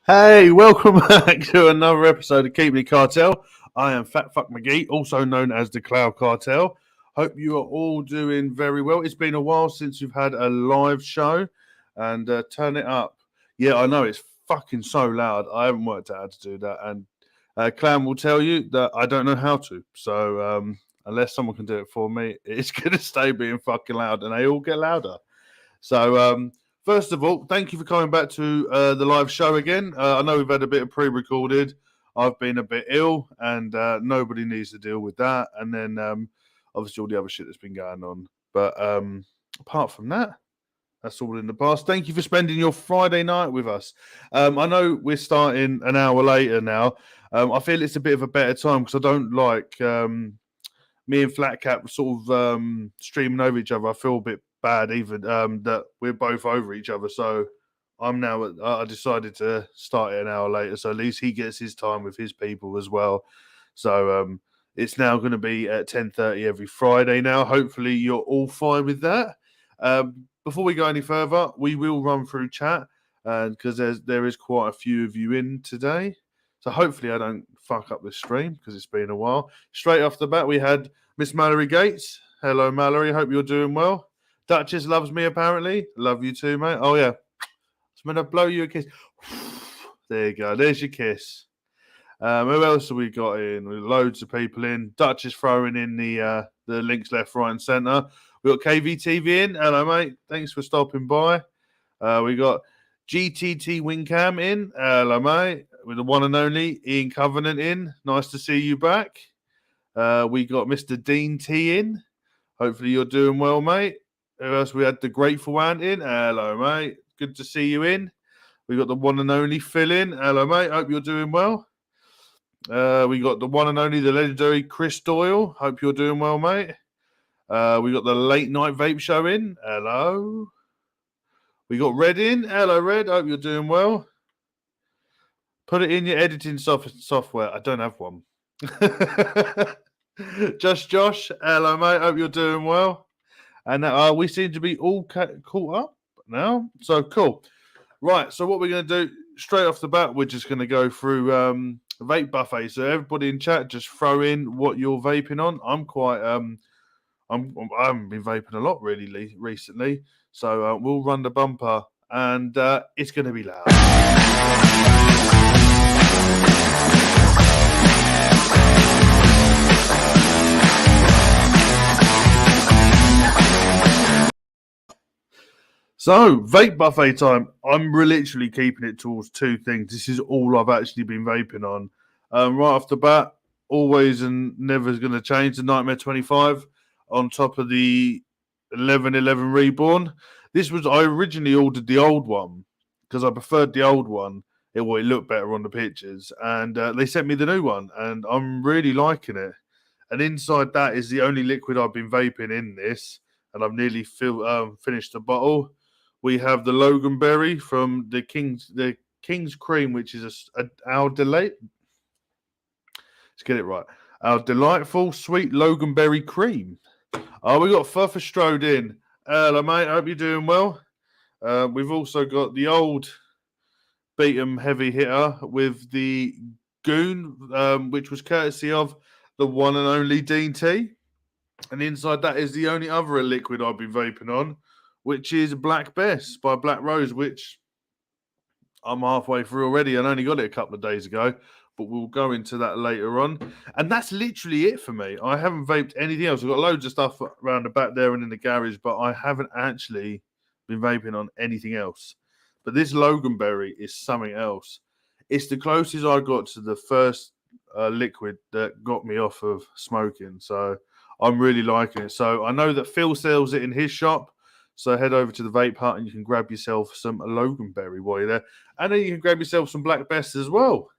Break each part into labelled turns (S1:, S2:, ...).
S1: Hey, welcome back to another episode of Keeping It Cartel. I am Fat Fuck McGee, also known as the Cloud Cartel. Hope you are all doing very well. It's been a while since we've had a live show, and turn it up. Yeah, I know it's fucking so loud. I haven't worked out how to do that, and Clown will tell you that I don't know how to. So unless someone can do it for me, it's gonna stay being fucking loud, and they all get louder. So first of all, thank you for coming back to the live show again. I know we've had a bit of pre-recorded. I've been a bit ill, and nobody needs to deal with that. And then obviously all the other shit that's been going on. But apart from that, that's all in the past. Thank you for spending your Friday night with us. I know we're starting an hour later now. I feel it's a bit of a better time because I don't like me and Flatcap sort of streaming over each other. I feel a bit bad even that we're both over each other. So I decided to start it an hour later, so at least he gets his time with his people as well. So it's now going to be at 10:30 every Friday now. Hopefully you're all fine with that. Before we go any further, we will run through chat because there is quite a few of you in today. So hopefully I don't fuck up this stream because it's been a while. Straight off the bat, we had Miss Mallory Gates. Hello, Mallory. Hope you're doing well. Duchess loves me, apparently. Love you too, mate. Oh, yeah. So I'm going to blow you a kiss. There you go. There's your kiss. Who else have we got in? With loads of people in. Duchess throwing in the links left, right, and centre. We got KVTV in. Hello, mate. Thanks for stopping by. We got GTT Wingcam in. Hello, mate. With the one and only Ian Covenant in. Nice to see you back. We got Mr. Dean T in. Hopefully you're doing well, mate. Who else? We had the Grateful Ant in. Hello, mate. Good to see you in. We got the one and only Phil in. Hello, mate. Hope you're doing well. We got the one and only, the legendary Chris Doyle. Hope you're doing well, mate. We got the late night vape show in. Hello. We got Red in. Hello, Red. Hope you're doing well. Put it in your editing software. I don't have one. Just Josh. Hello, mate. Hope you're doing well. And we seem to be all caught up now. So cool. Right. So what we're going to do straight off the bat, we're just going to go through vape buffet. So everybody in chat, just throw in what you're vaping on. I'm quite I haven't been vaping a lot really recently. So we'll run the bumper, and it's going to be loud. So, vape buffet time. I'm literally keeping it towards two things. This is all I've actually been vaping on. Right off the bat, always and never is going to change the Nightmare 25 on top of the 1111 Reborn. I originally ordered the old one because I preferred the old one. It looked better on the pictures. And they sent me the new one, and I'm really liking it. And inside that is the only liquid I've been vaping in this, and I've nearly finished the bottle. We have the Loganberry from the King's Cream, which is our delight. Let's get it right. Our delightful sweet Loganberry cream. We got Fuffer Strode in. Hello, mate. Hope you're doing well. We've also got the old Beatum heavy hitter with the Goon, which was courtesy of the one and only Dean T. And inside that is the only other liquid I've been vaping on, which is Black Bess by Black Rose, which I'm halfway through already and only got it a couple of days ago, but we'll go into that later on. And that's literally it for me. I haven't vaped anything else. I've got loads of stuff around the back there and in the garage, but I haven't actually been vaping on anything else. But this Loganberry is something else. It's the closest I got to the first liquid that got me off of smoking. So I'm really liking it. So I know that Phil sells it in his shop. So head over to the Vape Hut and you can grab yourself some Loganberry while you're there. And then you can grab yourself some Black Bess as well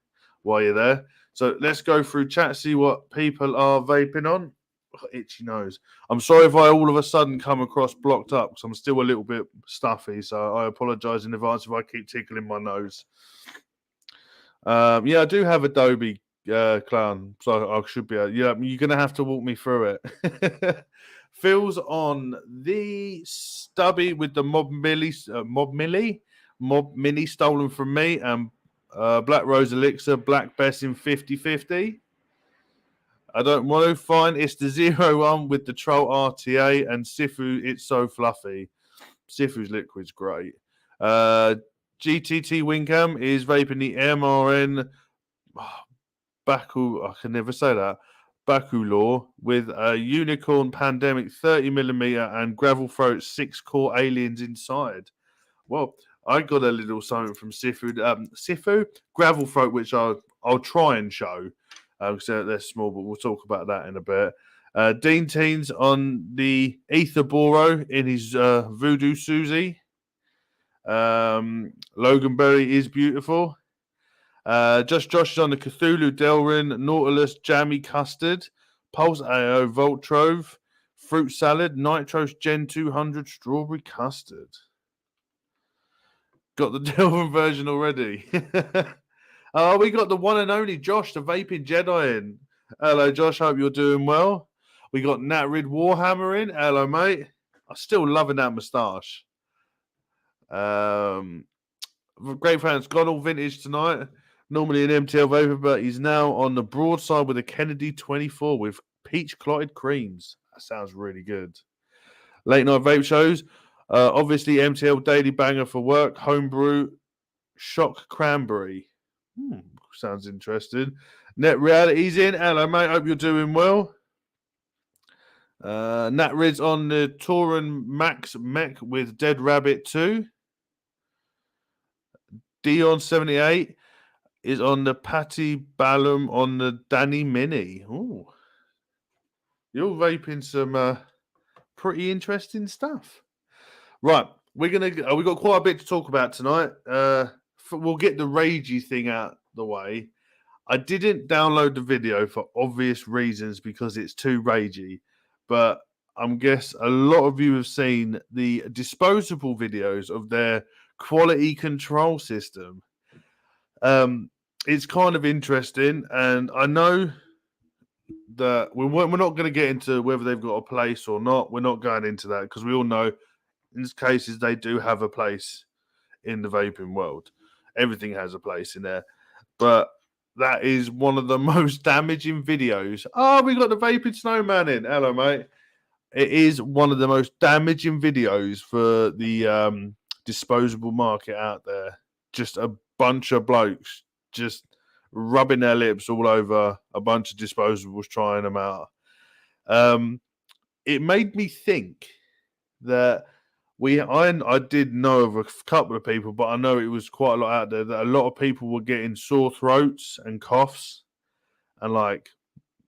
S1: while you're there. So let's go through chat, see what people are vaping on. Oh, itchy nose. I'm sorry if I all of a sudden come across blocked up because I'm still a little bit stuffy. So I apologize in advance if I keep tickling my nose. Yeah, I do have Adobe Clown. So I should be, you're going to have to walk me through it. Phil's on the stubby with the Mob Mini stolen from me, and Black Rose Elixir, Black Bess in 50/50. I don't want to find it's the 01 with the Troll RTA and Sifu. It's so fluffy. Sifu's liquid's great. GTT Wingcam is vaping the MRN Baku. I can never say that. Bakulor with a Unicorn Pandemic 30mm and Gravel Throat 6-core aliens inside. Well, I got a little something from Sifu. Sifu Gravel Throat, which I'll try and show. So they're small, but we'll talk about that in a bit. Dean Teens on the Ether Boro in his Voodoo Susie. Logan Berry is beautiful. Just Josh is on the Cthulhu Delrin, Nautilus, Jammy Custard, Pulse AO, Voltrove, Fruit Salad, Nitros Gen 200, Strawberry Custard. Got the Delrin version already. Oh, we got the one and only Josh, the Vaping Jedi in. Hello, Josh. Hope you're doing well. We got Nat Rid Warhammer in. Hello, mate. I'm still loving that moustache. Great fans. Got all vintage tonight. Normally an MTL vapor, but he's now on the broadside with a Kennedy 24 with peach clotted creams. That sounds really good. Late night vape shows. Obviously, MTL Daily Banger for work. Homebrew Shock Cranberry. Sounds interesting. Net Reality's in. Hello, mate. Hope you're doing well. Nat Rid's on the Tauren Max Mech with Dead Rabbit 2. Dion78 is on the Patty Ballum on the Danny Mini. Ooh. You're vaping some pretty interesting stuff. Right. We've got quite a bit to talk about tonight. We'll get the ragey thing out the way. I didn't download the video for obvious reasons because it's too ragey, but I guess a lot of you have seen the disposable videos of their quality control system. It's kind of interesting, and I know that we're not going to get into whether they've got a place or not. We're not going into that because we all know in these cases they do have a place in the vaping world. Everything has a place in there, but that is one of the most damaging videos. Oh, we got the vaping snowman in. Hello, mate. It is one of the most damaging videos for the disposable market out there. Just a bunch of blokes just rubbing their lips all over a bunch of disposables, trying them out. It made me think that I did know of a couple of people, but I know it was quite a lot out there that a lot of people were getting sore throats and coughs and like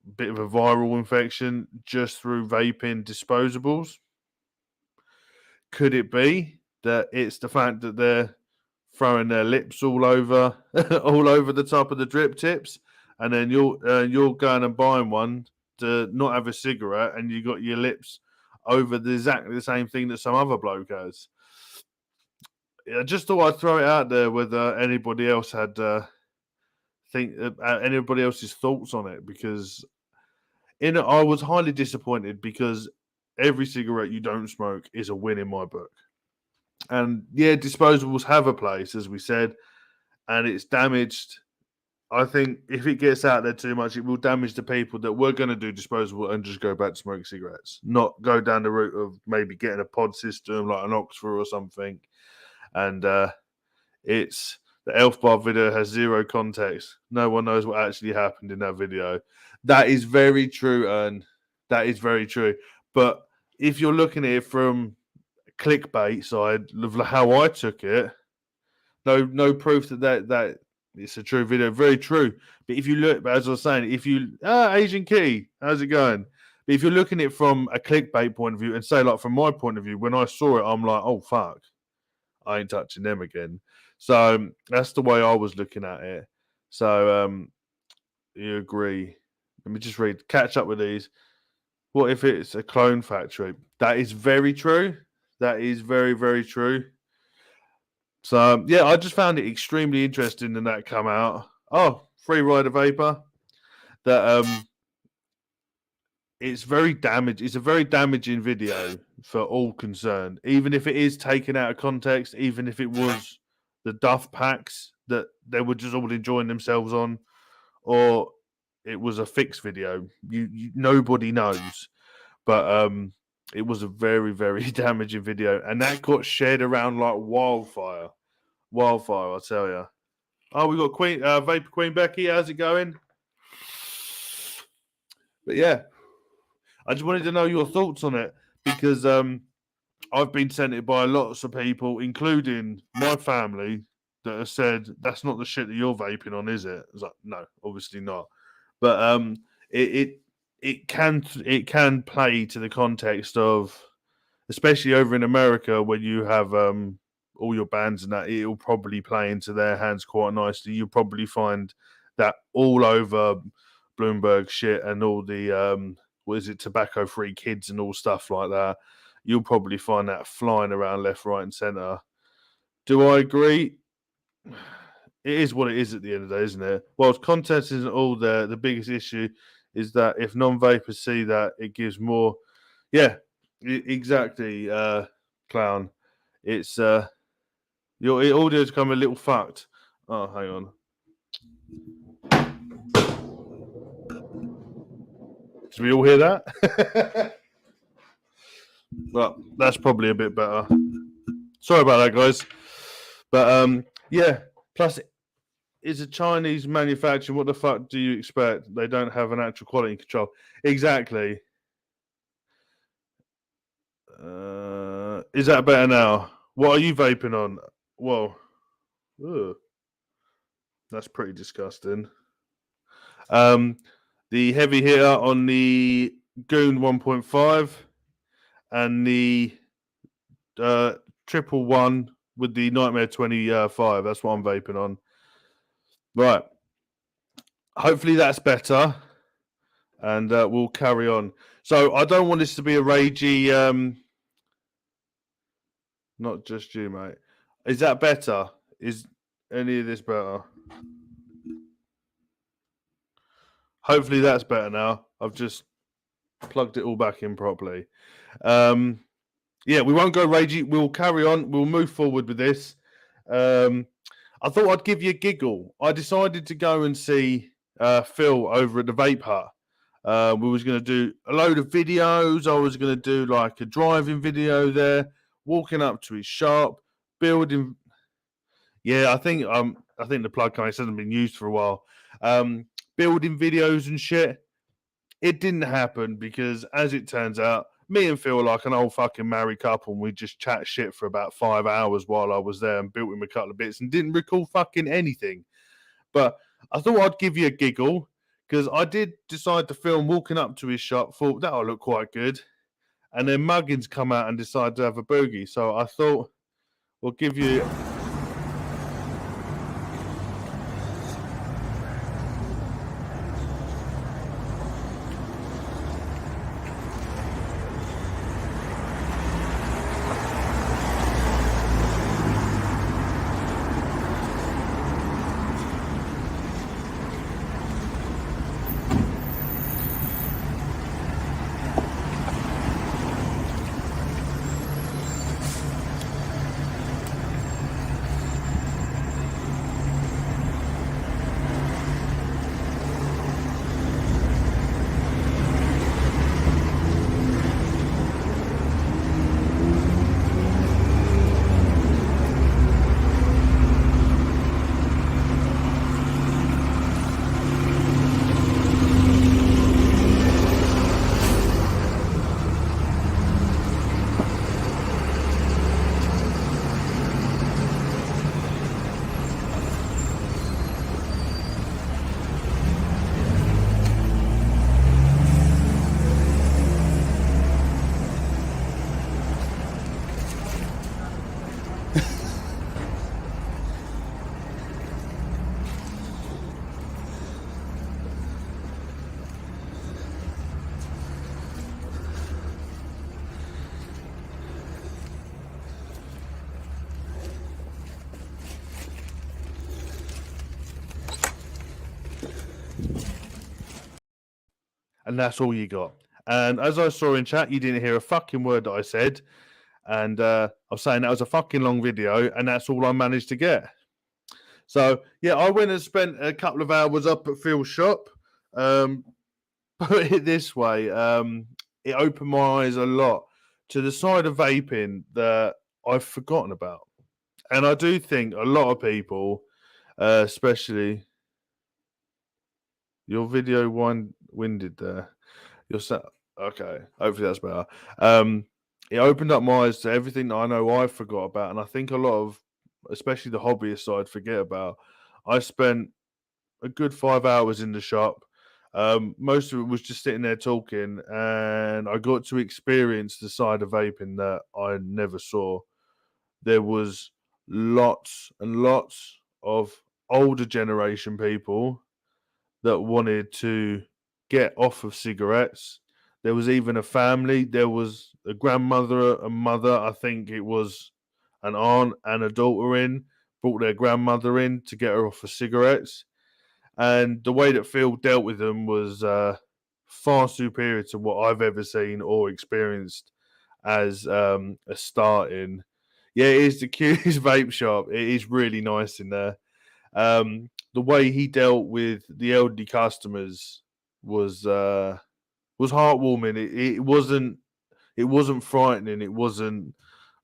S1: a bit of a viral infection just through vaping disposables. Could it be that it's the fact that they're throwing their lips all over the top of the drip tips, and then you're going and buying one to not have a cigarette, and you got your lips over exactly the same thing that some other bloke has. I just thought I'd throw it out there whether anybody else had anybody else's thoughts on it, because I was highly disappointed because every cigarette you don't smoke is a win in my book. And yeah, disposables have a place, as we said, and it's damaged. I think if it gets out there too much, it will damage the people that were going to do disposable and just go back to smoking cigarettes, not go down the route of maybe getting a pod system like an Oxford or something. And it's the Elf Bar video has zero context. No one knows what actually happened in that video. That is very true, and that is very true. But if you're looking at it from a clickbait side of how I took it, no proof that it's a true video. Very true. But if you look, as I was saying, Asian Key, how's it going? But if you're looking at it from a clickbait point of view, and say like from my point of view, when I saw it, I'm like, oh fuck, I ain't touching them again. So that's the way I was looking at it. So you agree? Let me just read. Catch up with these. What if it's a clone factory? That is very true. That is very, very true. So, yeah, I just found it extremely interesting when that come out. Oh, Free Rider Vapor. That it's very damaged. It's a very damaging video for all concerned. Even if it is taken out of context, even if it was the duff packs that they were just all enjoying themselves on, or it was a fixed video. Nobody knows, but it was a very, very damaging video, and that got shared around like wildfire. Wildfire, I tell you. Oh, we got Queen Vapor Queen Becky. How's it going? But yeah, I just wanted to know your thoughts on it because I've been sent it by lots of people, including my family, that have said that's not the shit that you're vaping on, is it? I was like, no, obviously not. But it can play to the context of, especially over in America, when you have all your bands and that, it'll probably play into their hands quite nicely. You'll probably find that all over Bloomberg shit and all the what is it, tobacco-free kids and all stuff like that. You'll probably find that flying around left, right, and centre. Do I agree? It is what it is at the end of the day, isn't it? Whilst content isn't all there, the biggest issue is that if non-vapers see that, it gives more. Yeah, exactly, Clown. It's your audio's come a little fucked. Oh, hang on. Did we all hear that? Well, that's probably a bit better. Sorry about that, guys. But yeah. Plus, it's a Chinese manufacturer. What the fuck do you expect? They don't have an actual quality control. Exactly. Is that better now? What are you vaping on? Whoa. Ugh. That's pretty disgusting. The heavy hitter on the Goon 1.5 and the triple one with the Nightmare 25. That's what I'm vaping on. Right. Hopefully that's better. And we'll carry on. So I don't want this to be a ragey. Not just you, mate. Is that better? Is any of this better? Hopefully that's better now. I've just plugged it all back in properly. Yeah, we won't go ragey. We'll carry on. We'll move forward with this. I thought I'd give you a giggle. I decided to go and see Phil over at the Vape Hut. We was going to do a load of videos. I was going to do like a driving video there, walking up to his shop, building. Yeah, I think the plug case hasn't been used for a while. Building videos and shit. It didn't happen because, as it turns out, me and Phil are like an old fucking married couple, and we just chat shit for about 5 hours while I was there and built him a couple of bits and didn't recall fucking anything. But I thought I'd give you a giggle because I did decide to film walking up to his shop, thought that'll look quite good. And then Muggins come out and decided to have a boogie. So I thought we'll give you... And that's all you got. And as I saw in chat, you didn't hear a fucking word that I said. And I was saying that was a fucking long video, and that's all I managed to get. So yeah, I went and spent a couple of hours up at Phil's shop. Put it this way, it opened my eyes a lot to the side of vaping that I've forgotten about. And I do think a lot of people, especially your video winded there. You're okay. Hopefully that's better. It opened up my eyes to everything that I know I forgot about, and I think a lot of, especially the hobbyist side, forget about. I spent a good 5 hours in the shop. Most of it was just sitting there talking, and I got to experience the side of vaping that I never saw. There was lots and lots of older generation people that wanted to get off of cigarettes. There was even a family. There was a grandmother, a mother. I think it was an aunt and a daughter brought their grandmother in to get her off of cigarettes. And the way that Phil dealt with them was far superior to what I've ever seen or experienced as a starting. Yeah, it is the cutest vape shop. It is really nice in there. The way he dealt with the elderly customers was heartwarming. It wasn't frightening. It wasn't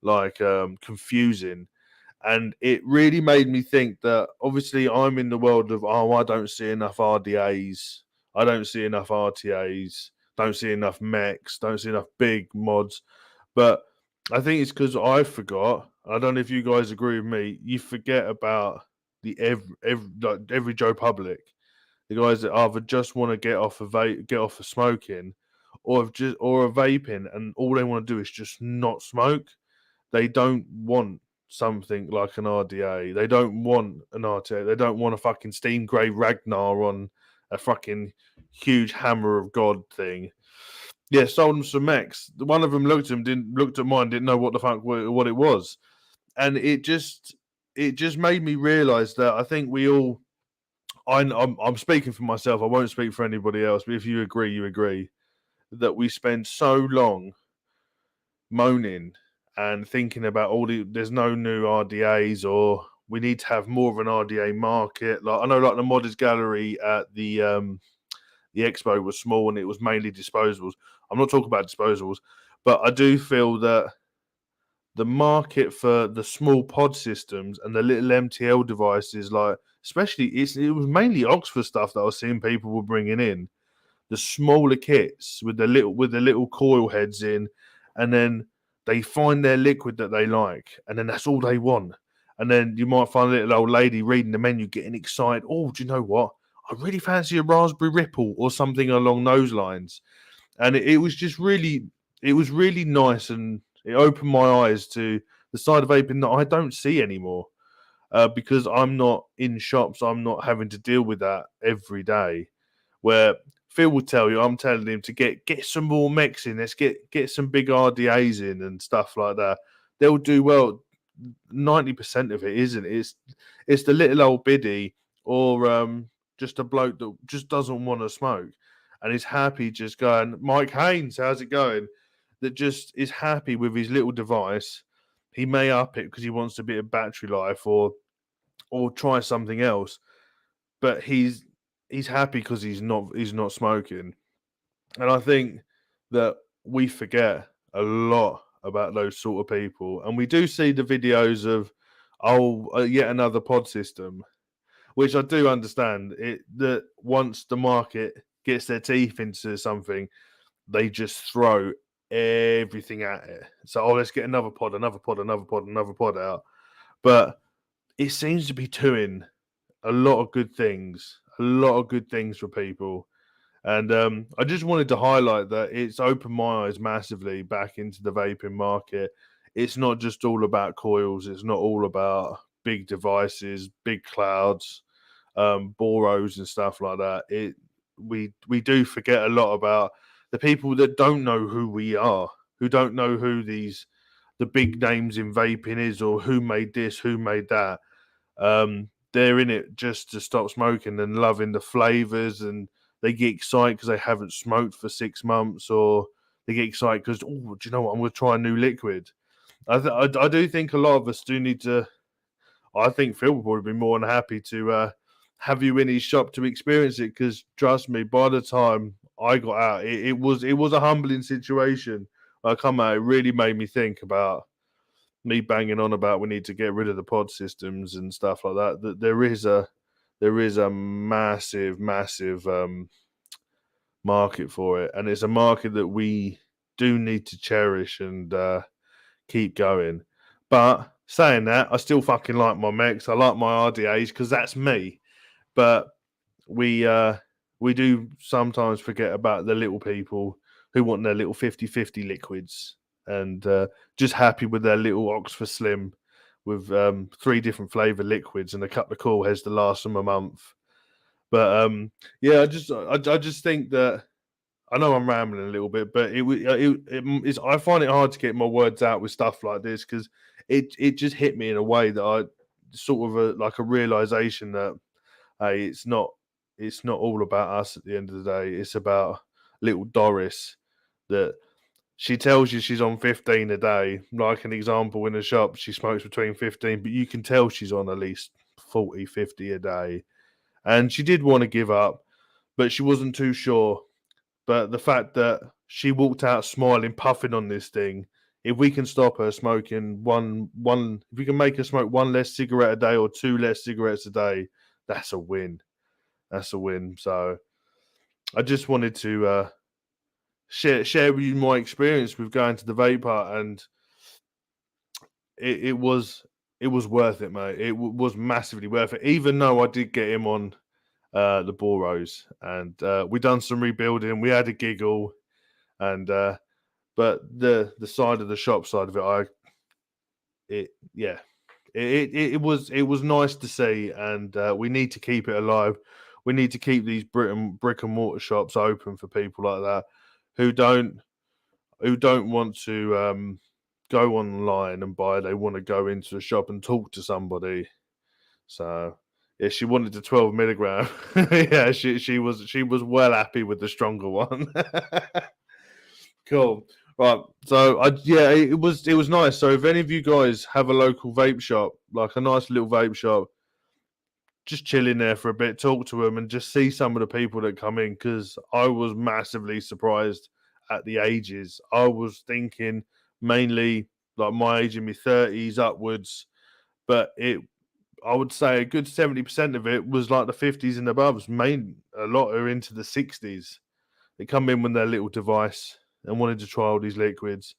S1: like confusing, and it really made me think that obviously I'm in the world of I don't see enough RDAs, I don't see enough RTAs, don't see enough mechs, don't see enough big mods, but I think it's because I forgot. I don't know if you guys agree with me. You forget about the every Joe Public, the guys that either just want to get off of get off of smoking, or are vaping, and all they want to do is just not smoke. They don't want something like an RDA. They don't want an RTA. They don't want a fucking steam grey Ragnar on a fucking huge hammer of God thing. Yeah, sold them some mechs. One of them looked at mine, didn't know what the fuck what it was, and it just made me realise that I think we all. I'm speaking for myself. I won't speak for anybody else. But if you agree, you agree that we spend so long moaning and thinking about there's no new RDAs, or we need to have more of an RDA market. Like I know, like the Modders Gallery at the expo was small and it was mainly disposables. I'm not talking about disposables, but I do feel that the market for the small pod systems and the little MTL devices, like especially it was mainly Oxford stuff that I was seeing people were bringing in, the smaller kits with the little coil heads in, and then they find their liquid that they like, and then that's all they want. And then you might find a little old lady reading the menu, getting excited. Oh, do you know what? I really fancy a raspberry ripple or something along those lines. And it was just really, it was really nice, and it opened my eyes to the side of vaping that I don't see anymore. Because I'm not in shops, I'm not having to deal with that every day. Where Phil will tell you, I'm telling him to get some more mechs in. Let's get some big RDAs in and stuff like that. They'll do well. 90% of it isn't. It's the little old biddy, or just a bloke that just doesn't want to smoke and is happy just going, Mike Haynes, how's it going? That just is happy with his little device. He may up it because he wants a bit of battery life, or try something else, but he's happy because he's not smoking. And I think that we forget a lot about those sort of people, and we do see the videos of yet another pod system, which I do understand it, that once the market gets their teeth into something, they just throw everything at it. So let's get another pod, another pod, another pod, another pod out. But it seems to be doing a lot of good things for people. And I just wanted to highlight that it's opened my eyes massively back into the vaping market. It's not just all about coils. It's not all about big devices, big clouds, boros and stuff like that. We do forget a lot about the people that don't know who we are, who don't know who the big names in vaping is, or who made this, who made that. They're in it just to stop smoking and loving the flavors, and they get excited because they haven't smoked for 6 months, or they get excited because, oh, do you know what? I'm going to try a new liquid. I do think a lot of us do need to. I think Phil would probably be more than happy to have you in his shop to experience it. Because trust me, by the time I got out, it was a humbling situation. I come out, it really made me think about me banging on about we need to get rid of the pod systems and stuff like that. That there is a massive market for it, and it's a market that we do need to cherish and keep going. But saying that, I still fucking like my mechs. I like my RDAs because that's me. But we do sometimes forget about the little people who want their little 50/50 liquids and just happy with their little Oxford Slim with 3 different flavour liquids and a couple of cool heads to last them a month. But yeah, I just think that I know I'm rambling a little bit, but it's I find it hard to get my words out with stuff like this because it just hit me in a way that I sort of like a realization that hey, it's not all about us at the end of the day. It's about little Doris that she tells you she's on 15 a day. Like an example in the shop, she smokes between 15, but you can tell she's on at least 40, 50 a day. And she did want to give up, but she wasn't too sure. But the fact that she walked out smiling, puffing on this thing, if we can stop her smoking if we can make her smoke 1 less cigarette a day or 2 less cigarettes a day, that's a win. That's a win. So I just wanted to share with you my experience with going to the vape hut, and it was worth it, mate. It was massively worth it, even though I did get him on the Boros, and we done some rebuilding. We had a giggle, and but the side of the shop side of it, it was nice to see, and we need to keep it alive. We need to keep these brick and mortar shops open for people like that who don't want to go online and buy. They want to go into a shop and talk to somebody. So yeah, she wanted the 12 milligram. Yeah, she was well happy with the stronger one. Cool. Right. So it was nice. So if any of you guys have a local vape shop, like a nice little vape shop, just chill in there for a bit, talk to them, and just see some of the people that come in. Because I was massively surprised at the ages. I was thinking mainly like my age in my 30s upwards, but I would say a good 70% of it was like the 50s and above. A lot are into the 60s. They come in with their little device and wanted to try all these liquids.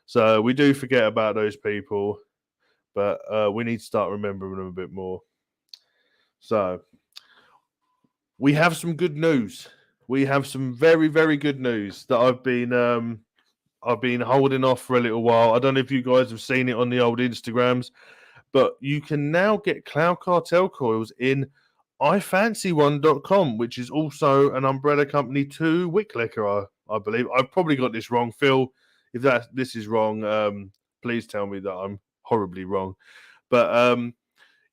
S1: So we do forget about those people, but we need to start remembering them a bit more. So we have some good news. We have some very, very good news that I've been holding off for a little while. I don't know if you guys have seen it on the old Instagrams, but you can now get Cloud Cartel coils in ifancyone.com, which is also an umbrella company to Wicklicker, I believe. I've probably got this wrong, Phil. If this is wrong, please tell me that I'm horribly wrong. But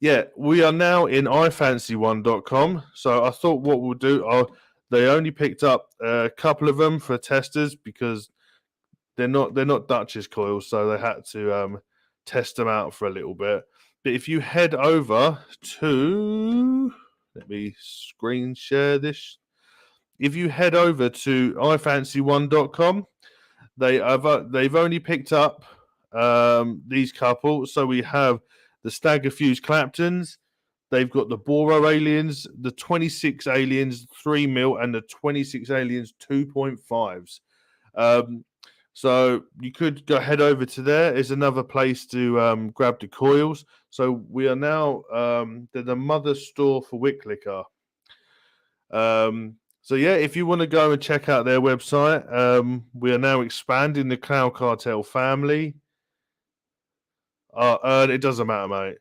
S1: yeah, we are now in ifancyone.com. So I thought what we'll do, they only picked up a couple of them for testers because they're not Duchess coils, so they had to test them out for a little bit. But if you head over to, let me screen share this. If you head over to ifancyone.com, they've only picked up these couple. So we have the Stagger Fuse Claptons. They've got the Boro Aliens, the 26 Aliens 3 mil, and the 26 Aliens 2.5s. So you could head over to there. It's another place to grab the coils. So we are now the mother store for Wicklicker. So yeah, if you want to go and check out their website, we are now expanding the Cloud Cartel family. It doesn't matter, mate.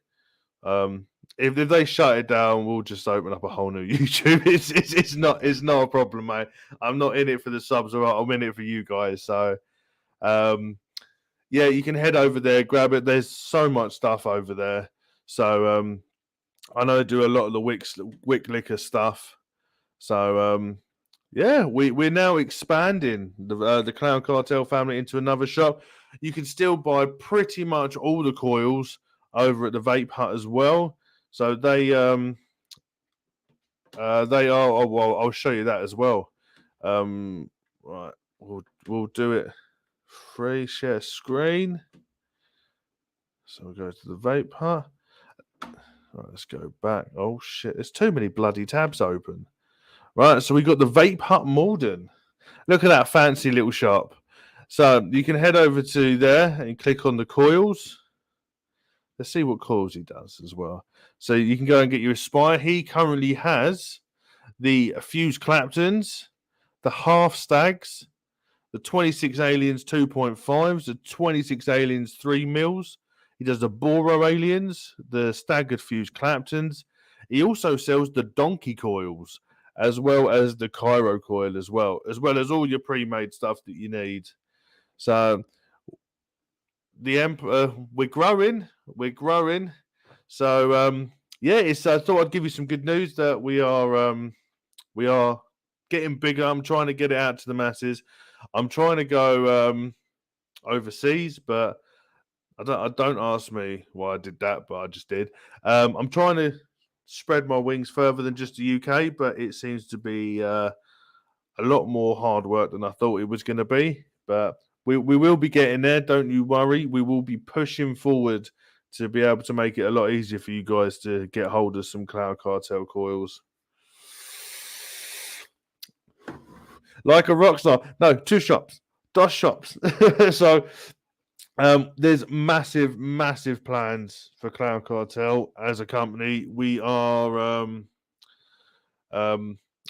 S1: If they shut it down, we'll just open up a whole new YouTube. It's not a problem, mate. I'm not in it for the subs, or I'm in it for you guys. So yeah, you can head over there, grab it. There's so much stuff over there. So I know they do a lot of the Wicklicker stuff. So yeah, we're now expanding the Cloud Cartel family into another shop. You can still buy pretty much all the coils over at the Vape Hut as well. So they are. Oh, well, I'll show you that as well. Right, we'll do it. Free share screen. So we'll go to the Vape Hut. Right, let's go back. Oh shit, there's too many bloody tabs open. Right, so we got the Vape Hut Malden. Look at that fancy little shop. So you can head over to there and click on the coils. Let's see what coils he does as well. So you can go and get your Aspire. He currently has the Fuse Claptons, the Half Stags, the 26 Aliens 2.5s, the 26 Aliens 3 mils. He does the Boro Aliens, the Staggered Fuse Claptons. He also sells the Donkey Coils, as well as the Cairo Coil as well as all your pre-made stuff that you need. So we're growing. So yeah, I thought I'd give you some good news that we are getting bigger. I'm trying to get it out to the masses. I'm trying to go overseas, but don't ask me why I did that, but I just did. I'm trying to spread my wings further than just the UK, but it seems to be a lot more hard work than I thought it was going to be. But we will be getting there. Don't you worry. We will be pushing forward to be able to make it a lot easier for you guys to get hold of some Cloud Cartel coils. Like a rock star. No, 2 shops. DOS shops. So there's massive plans for Cloud Cartel as a company. We are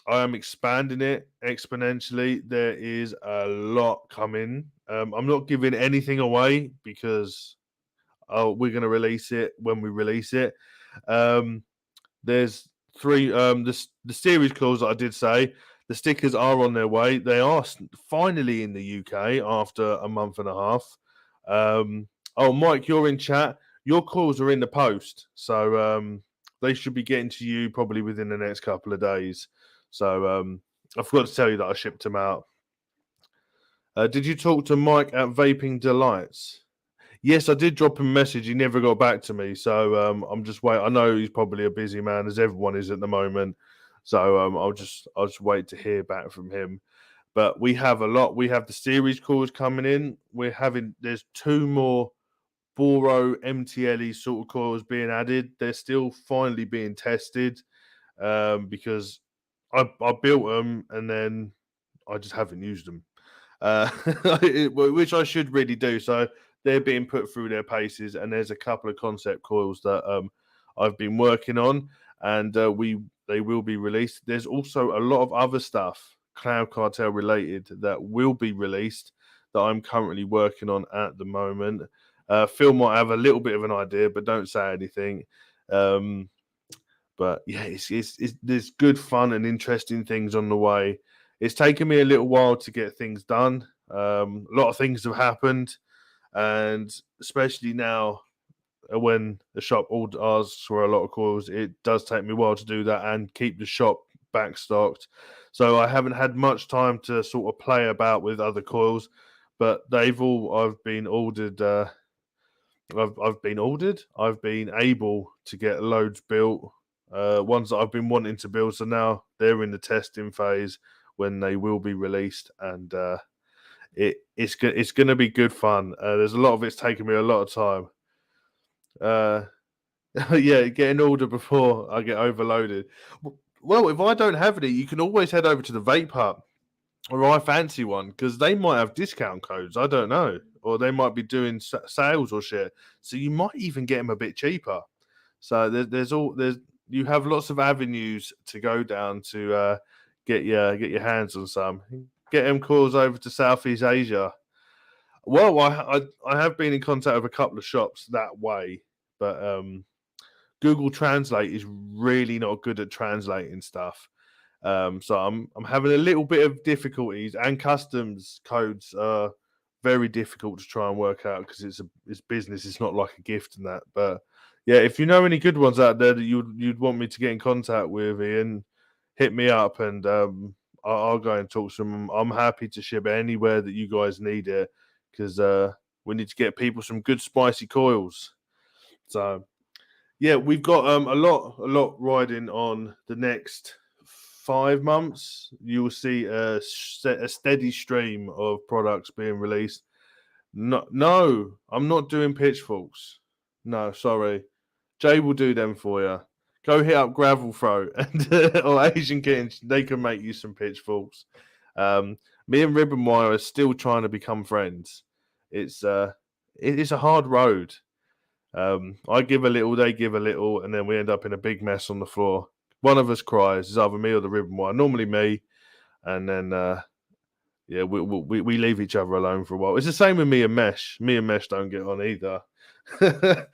S1: I am expanding it exponentially. There is a lot coming. I'm not giving anything away because we're going to release it when we release it. There's 3 the series claws that I did say. The stickers are on their way. They are finally in the UK after a month and a half. Oh, Mike, you're in chat. Your calls are in the post, so they should be getting to you probably within the next couple of days. So I forgot to tell you that I shipped them out. Did you talk to Mike at Vaping Delights? Yes, I did drop him a message. He never got back to me, so I'm just waiting. I know he's probably a busy man, as everyone is at the moment. So I'll just wait to hear back from him. But we have a lot. We have the series calls coming in. There's 2 more Boro MTLE sort of coils being added. They're still finally being tested because I built them and then I just haven't used them, which I should really do. So they're being put through their paces, and there's a couple of concept coils that I've been working on, and they will be released. There's also a lot of other stuff Cloud Cartel related that will be released that I'm currently working on at the moment. Phil might have a little bit of an idea, but don't say anything. But yeah, there's good fun and interesting things on the way. It's taken me a little while to get things done. A lot of things have happened, and especially now when the shop asks for a lot of coils, it does take me a while to do that and keep the shop backstocked. So I haven't had much time to sort of play about with other coils, but I've been ordered. I've been ordered. I've been able to get loads built. Ones that I've been wanting to build. So now they're in the testing phase when they will be released, and it's going to be good fun. There's a lot of it's taken me a lot of time. Yeah, get an order before I get overloaded. Well, if I don't have any, you can always head over to the Vape Hut or I Fancy One because they might have discount codes. I don't know, or they might be doing sales or shit. So you might even get them a bit cheaper. So you have lots of avenues to go down to get your hands on some. Get them calls over to Southeast Asia. Well, I have been in contact with a couple of shops that way, but Google Translate is really not good at translating stuff. So I'm having a little bit of difficulties, and customs codes are very difficult to try and work out because it's business. It's not like a gift and that. But yeah, if you know any good ones out there that you'd want me to get in contact with, Ian, hit me up and I'll go and talk to them. I'm happy to ship anywhere that you guys need it because we need to get people some good spicy coils. So yeah, we've got a lot riding on the next 5 months. You will see a steady stream of products being released. No, I'm not doing pitchforks. No, sorry. Jay will do them for you. Go hit up Gravel Throat and or Asian Kittens. They can make you some pitchforks. Me and Ribbon Wire are still trying to become friends. It's a hard road. I give a little, they give a little, and then we end up in a big mess on the floor. One of us cries. It's either me or the Ribbon Wire. Normally me, and then yeah, we leave each other alone for a while. It's the same with me and Mesh. Me and Mesh don't get on either. But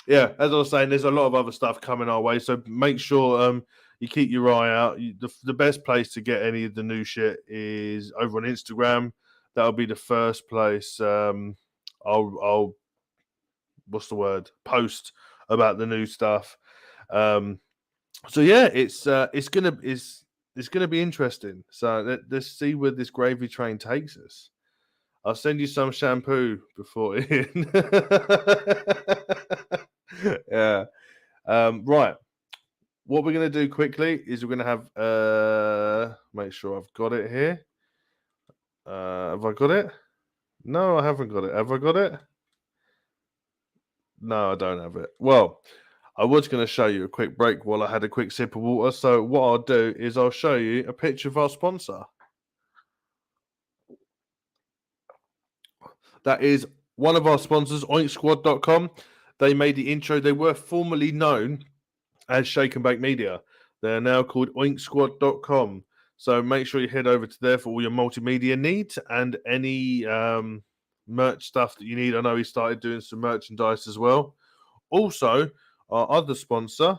S1: yeah, as I was saying, there's a lot of other stuff coming our way. So make sure you keep your eye out. The best place to get any of the new shit is over on Instagram. That'll be the first place. I'll what's the word? Post about the new stuff. So yeah, it's gonna be interesting. So let's see where this gravy train takes us. I'll send you some shampoo before in. Yeah. Right. What we're gonna do quickly is we're gonna have make sure I've got it here. Have I got it? No, I haven't got it. Have I got it? No, I don't have it. Well, I was going to show you a quick break while I had a quick sip of water. So what I'll do is I'll show you a picture of our sponsor. That is one of our sponsors, oinksquad.com. They made the intro. They were formerly known as Shake and Bake Media. They're now called oinksquad.com. So make sure you head over to there for all your multimedia needs and any merch stuff that you need. I know he started doing some merchandise as well. Also, our other sponsor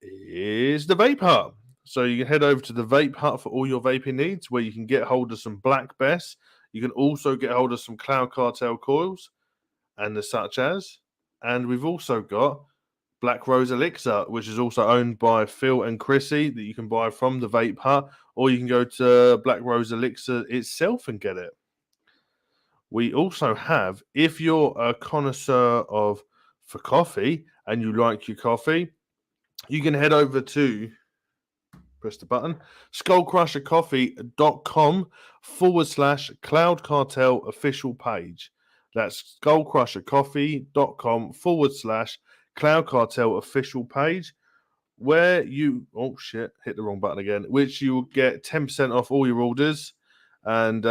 S1: is the Vape Hut. So you can head over to the Vape Hut for all your vaping needs, where you can get hold of some Black Bess. You can also get hold of some Cloud Cartel coils and the such as. And we've also got Black Rose Elixir, which is also owned by Phil and Chrissy, that you can buy from the Vape Hut, or you can go to Black Rose Elixir itself and get it. We also have, if you're a connoisseur for coffee and you like your coffee, you can head over to, press the button, skullcrushercoffee.com/Cloud Cartel official page. That's skullcrushercoffee.com/Cloud Cartel official page, where you, oh shit, hit the wrong button again, which you will get 10% off all your orders. And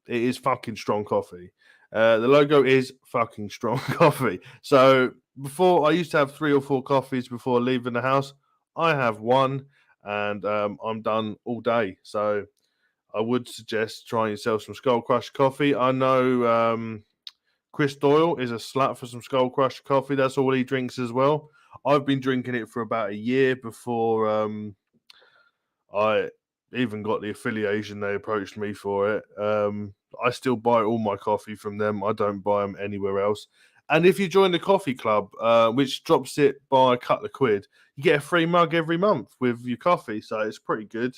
S1: it is fucking strong coffee. The logo is fucking strong coffee. So before, I used to have 3 or 4 coffees before leaving the house. I have one, and I'm done all day. So I would suggest trying yourself some Skull Crusher coffee. I know Chris Doyle is a slut for some Skull Crusher coffee. That's all he drinks as well. I've been drinking it for about a year before I even got the affiliation. They approached me for it. I still buy all my coffee from them. I don't buy them anywhere else. And if you join the coffee club, which drops it by a couple of quid, you get a free mug every month with your coffee. So it's pretty good.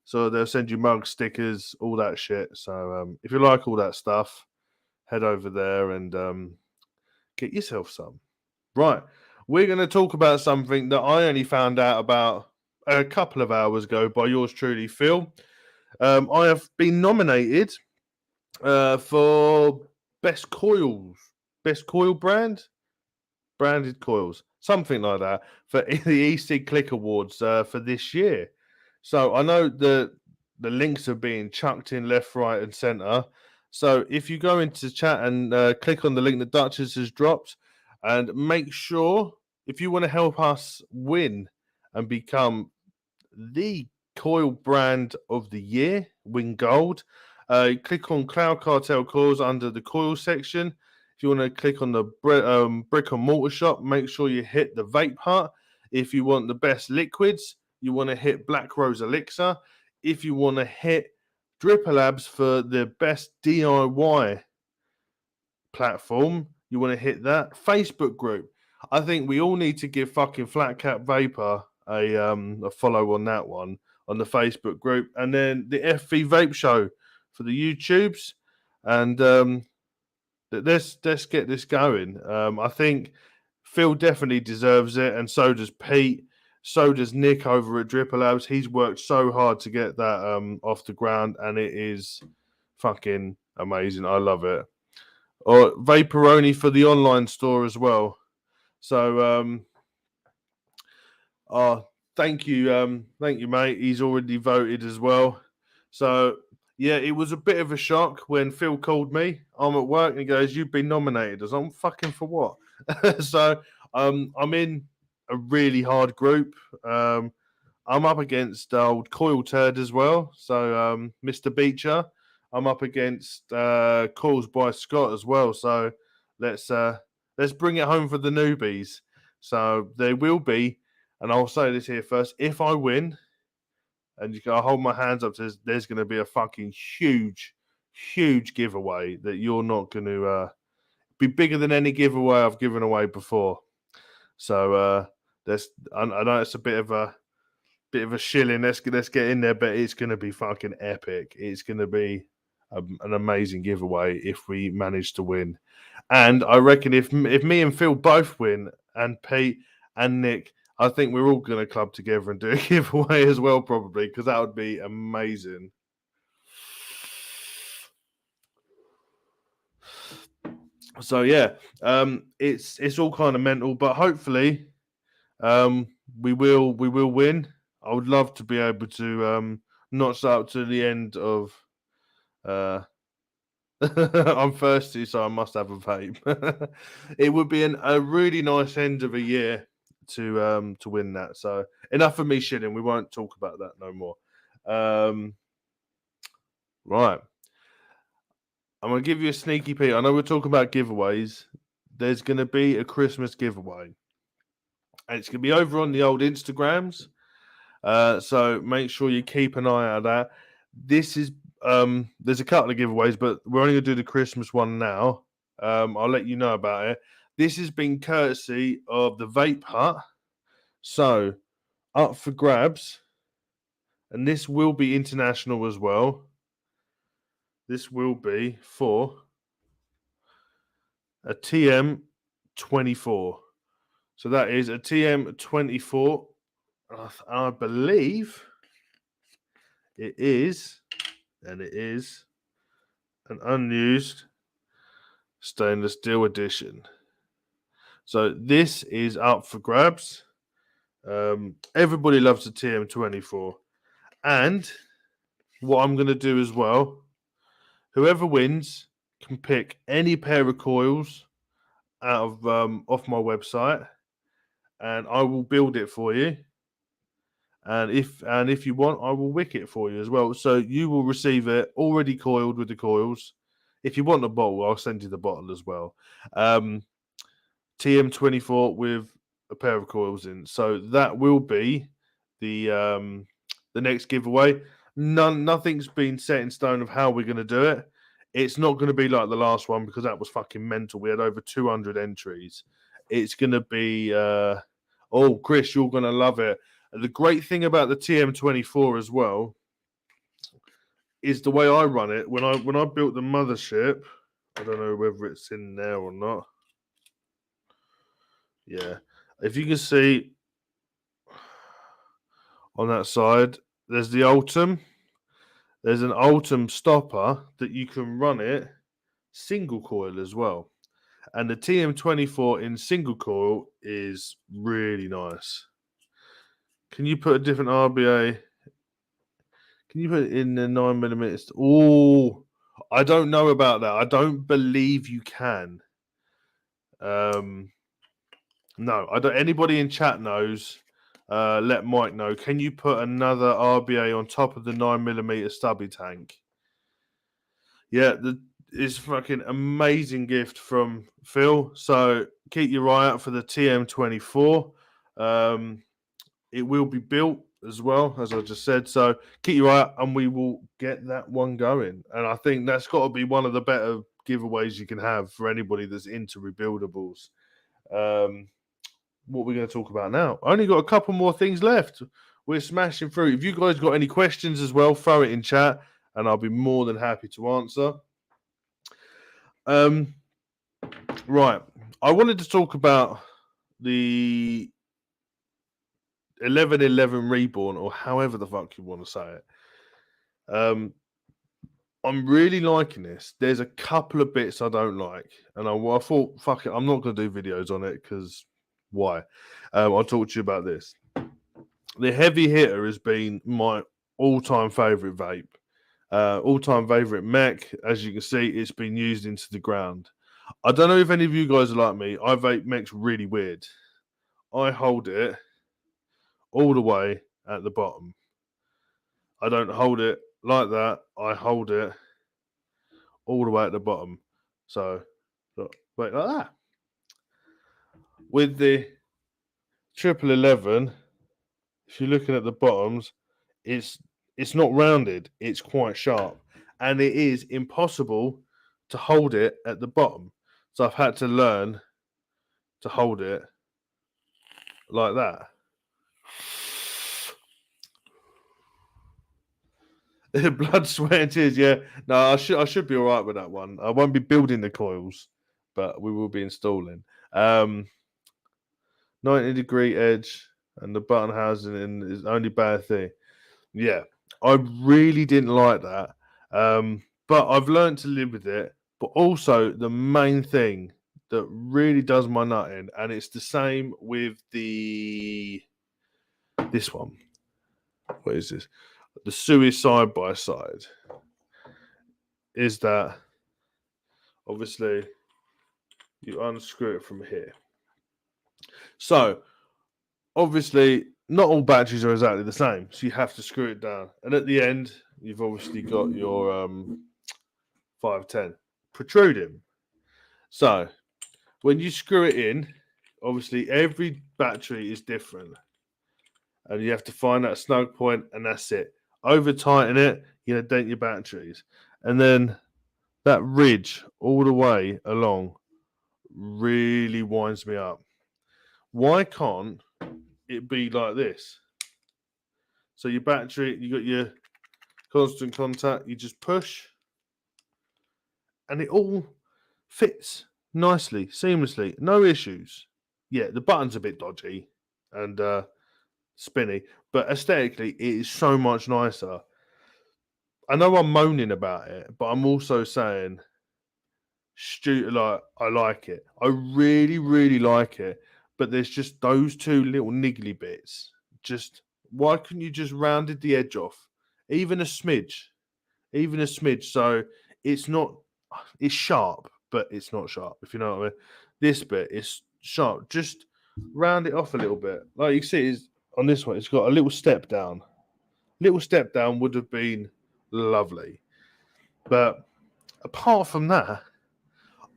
S1: So they'll send you mugs, stickers, all that shit. So if you like all that stuff, head over there and get yourself some. Right. We're going to talk about something that I only found out about a couple of hours ago by yours truly, Phil. I have been nominated for best coil branded coils, something like that, for the EC Click Awards for this year. So I know the links are being chucked in left, right, and center. So if you go into chat and click on the link that Duchess has dropped, and make sure, if you want to help us win and become the coil brand of the year, win gold, click on Cloud Cartel coils under the coil section. If you want to click on the brick and mortar shop, make sure you hit the Vape Hut. If you want the best liquids, you want to hit Black Rose Elixir. If you want to hit Dripper Labs for the best DIY platform, you want to hit that Facebook group. I think we all need to give fucking Flat Cap Vapor a follow on that one, on the Facebook group, and then the FV Vape Show for the YouTubes, and let's get this going. I think Phil definitely deserves it, and so does Pete. So does Nick over at Dripper Labs. He's worked so hard to get that off the ground, and it is fucking amazing. I love it. Or Vaporoni for the online store as well. So oh, thank you, mate. He's already voted as well. So yeah, it was a bit of a shock when Phil called me. I'm at work and he goes, "You've been nominated." I was like, "I'm fucking for what?" So I'm in a really hard group. I'm up against old Coil Turd as well. So Mr. Beecher. I'm up against Calls by Scott as well. So let's bring it home for the newbies. So there will be, and I'll say this here first: if I win, and I'll hold my hands up, there's going to be a fucking huge giveaway that you're not going to be bigger than any giveaway I've given away before. So I know it's a bit of a shilling. Let's get in there, but it's going to be fucking epic. It's going to be an amazing giveaway if we manage to win. And I reckon if me and Phil both win, and Pete and Nick, I think we're all going to club together and do a giveaway as well, probably, because that would be amazing. So yeah, it's all kind of mental, but hopefully, we will win. I would love to be able to notch up to the end of. I'm thirsty, so I must have a vape. It would be a really nice end of a year to win that. So enough of me shitting. We won't talk about that no more. Right. I'm gonna give you a sneaky peek. I know we're talking about giveaways. There's gonna be a Christmas giveaway, and it's gonna be over on the old Instagrams. So make sure you keep an eye out of that. This is there's a couple of giveaways, but we're only gonna do the Christmas one now. I'll let you know about it. This has been courtesy of the Vape Hut. So up for grabs, and this will be international as well. This will be for a TM24. So that is a TM24. I believe it is, and it is an unused stainless steel edition. So this is up for grabs. Everybody loves the TM24. And what I'm going to do as well, whoever wins can pick any pair of coils out of off my website, and I will build it for you. And if you want, I will wick it for you as well. So you will receive it already coiled with the coils. If you want the bottle, I'll send you the bottle as well. TM24 with a pair of coils in. So that will be the next giveaway. Nothing's been set in stone of how we're going to do it. It's not going to be like the last one because that was fucking mental. We had over 200 entries. It's going to be oh, Chris, you're going to love it. The great thing about the TM24 as well is the way I run it. When I built the mothership, I don't know whether it's in there or not. Yeah, if you can see on that side, there's the Ultim. There's an Ultim stopper that you can run it single coil as well. And the TM24 in single coil is really nice. Can you put a different RBA? Can you put it in the 9mm? Oh, I don't know about that. I don't believe you can. No, I don't. Anybody in chat knows. Let Mike know. Can you put another RBA on top of the 9mm stubby tank? Yeah, it's fucking amazing gift from Phil. So keep your eye out for the TM24. It will be built as well, as I just said. So keep your eye out, and we will get that one going. And I think that's got to be one of the better giveaways you can have for anybody that's into rebuildables. What we're going to talk about now. I only got a couple more things left. We're smashing through. If you guys got any questions as well, throw it in chat, and I'll be more than happy to answer. Right. I wanted to talk about the 1111 Reborn, or however the fuck you want to say it. I'm really liking this. There's a couple of bits I don't like, and I thought, fuck it, I'm not going to do videos on it because why? I'll talk to you about this. The heavy hitter has been my all-time favorite vape, all-time favorite mech. As you can see, it's been used into the ground. I don't know if any of you guys are like me. I vape mechs really weird. I hold it all the way at the bottom. I don't hold it like that. I hold it all the way at the bottom. So, look, wait, like that. With the 1111, if you're looking at the bottoms, it's not rounded. It's quite sharp, and it is impossible to hold it at the bottom. So I've had to learn to hold it like that. Blood, sweat, and tears. Yeah, no, I should be all right with that one. I won't be building the coils, but we will be installing. 90-degree edge and the button housing is only bad thing. Yeah, I really didn't like that, but I've learned to live with it. But also the main thing that really does my nut in, and it's the same with this one. What is this? The Suez side by side. Is that obviously you unscrew it from here. So obviously not all batteries are exactly the same, so you have to screw it down. And at the end, you've obviously got your 510 protruding. So when you screw it in, obviously every battery is different, and you have to find that snug point, and that's it. Over tighten it, you know, dent your batteries, and then that ridge all the way along really winds me up. Why can't it be like this? So your battery, you got your constant contact, you just push, and it all fits nicely, seamlessly, no issues. Yeah, the button's a bit dodgy and spinny, but aesthetically, it is so much nicer. I know I'm moaning about it, but I'm also saying, like, I like it. I really, really like it. But there's just those two little niggly bits. Just why couldn't you just rounded the edge off, even a smidge, even a smidge? So it's not, it's sharp, but it's not sharp. If you know what I mean. This bit is sharp. Just round it off a little bit. Like you see, it's, on this one, it's got a little step down. Little step down would have been lovely. But apart from that,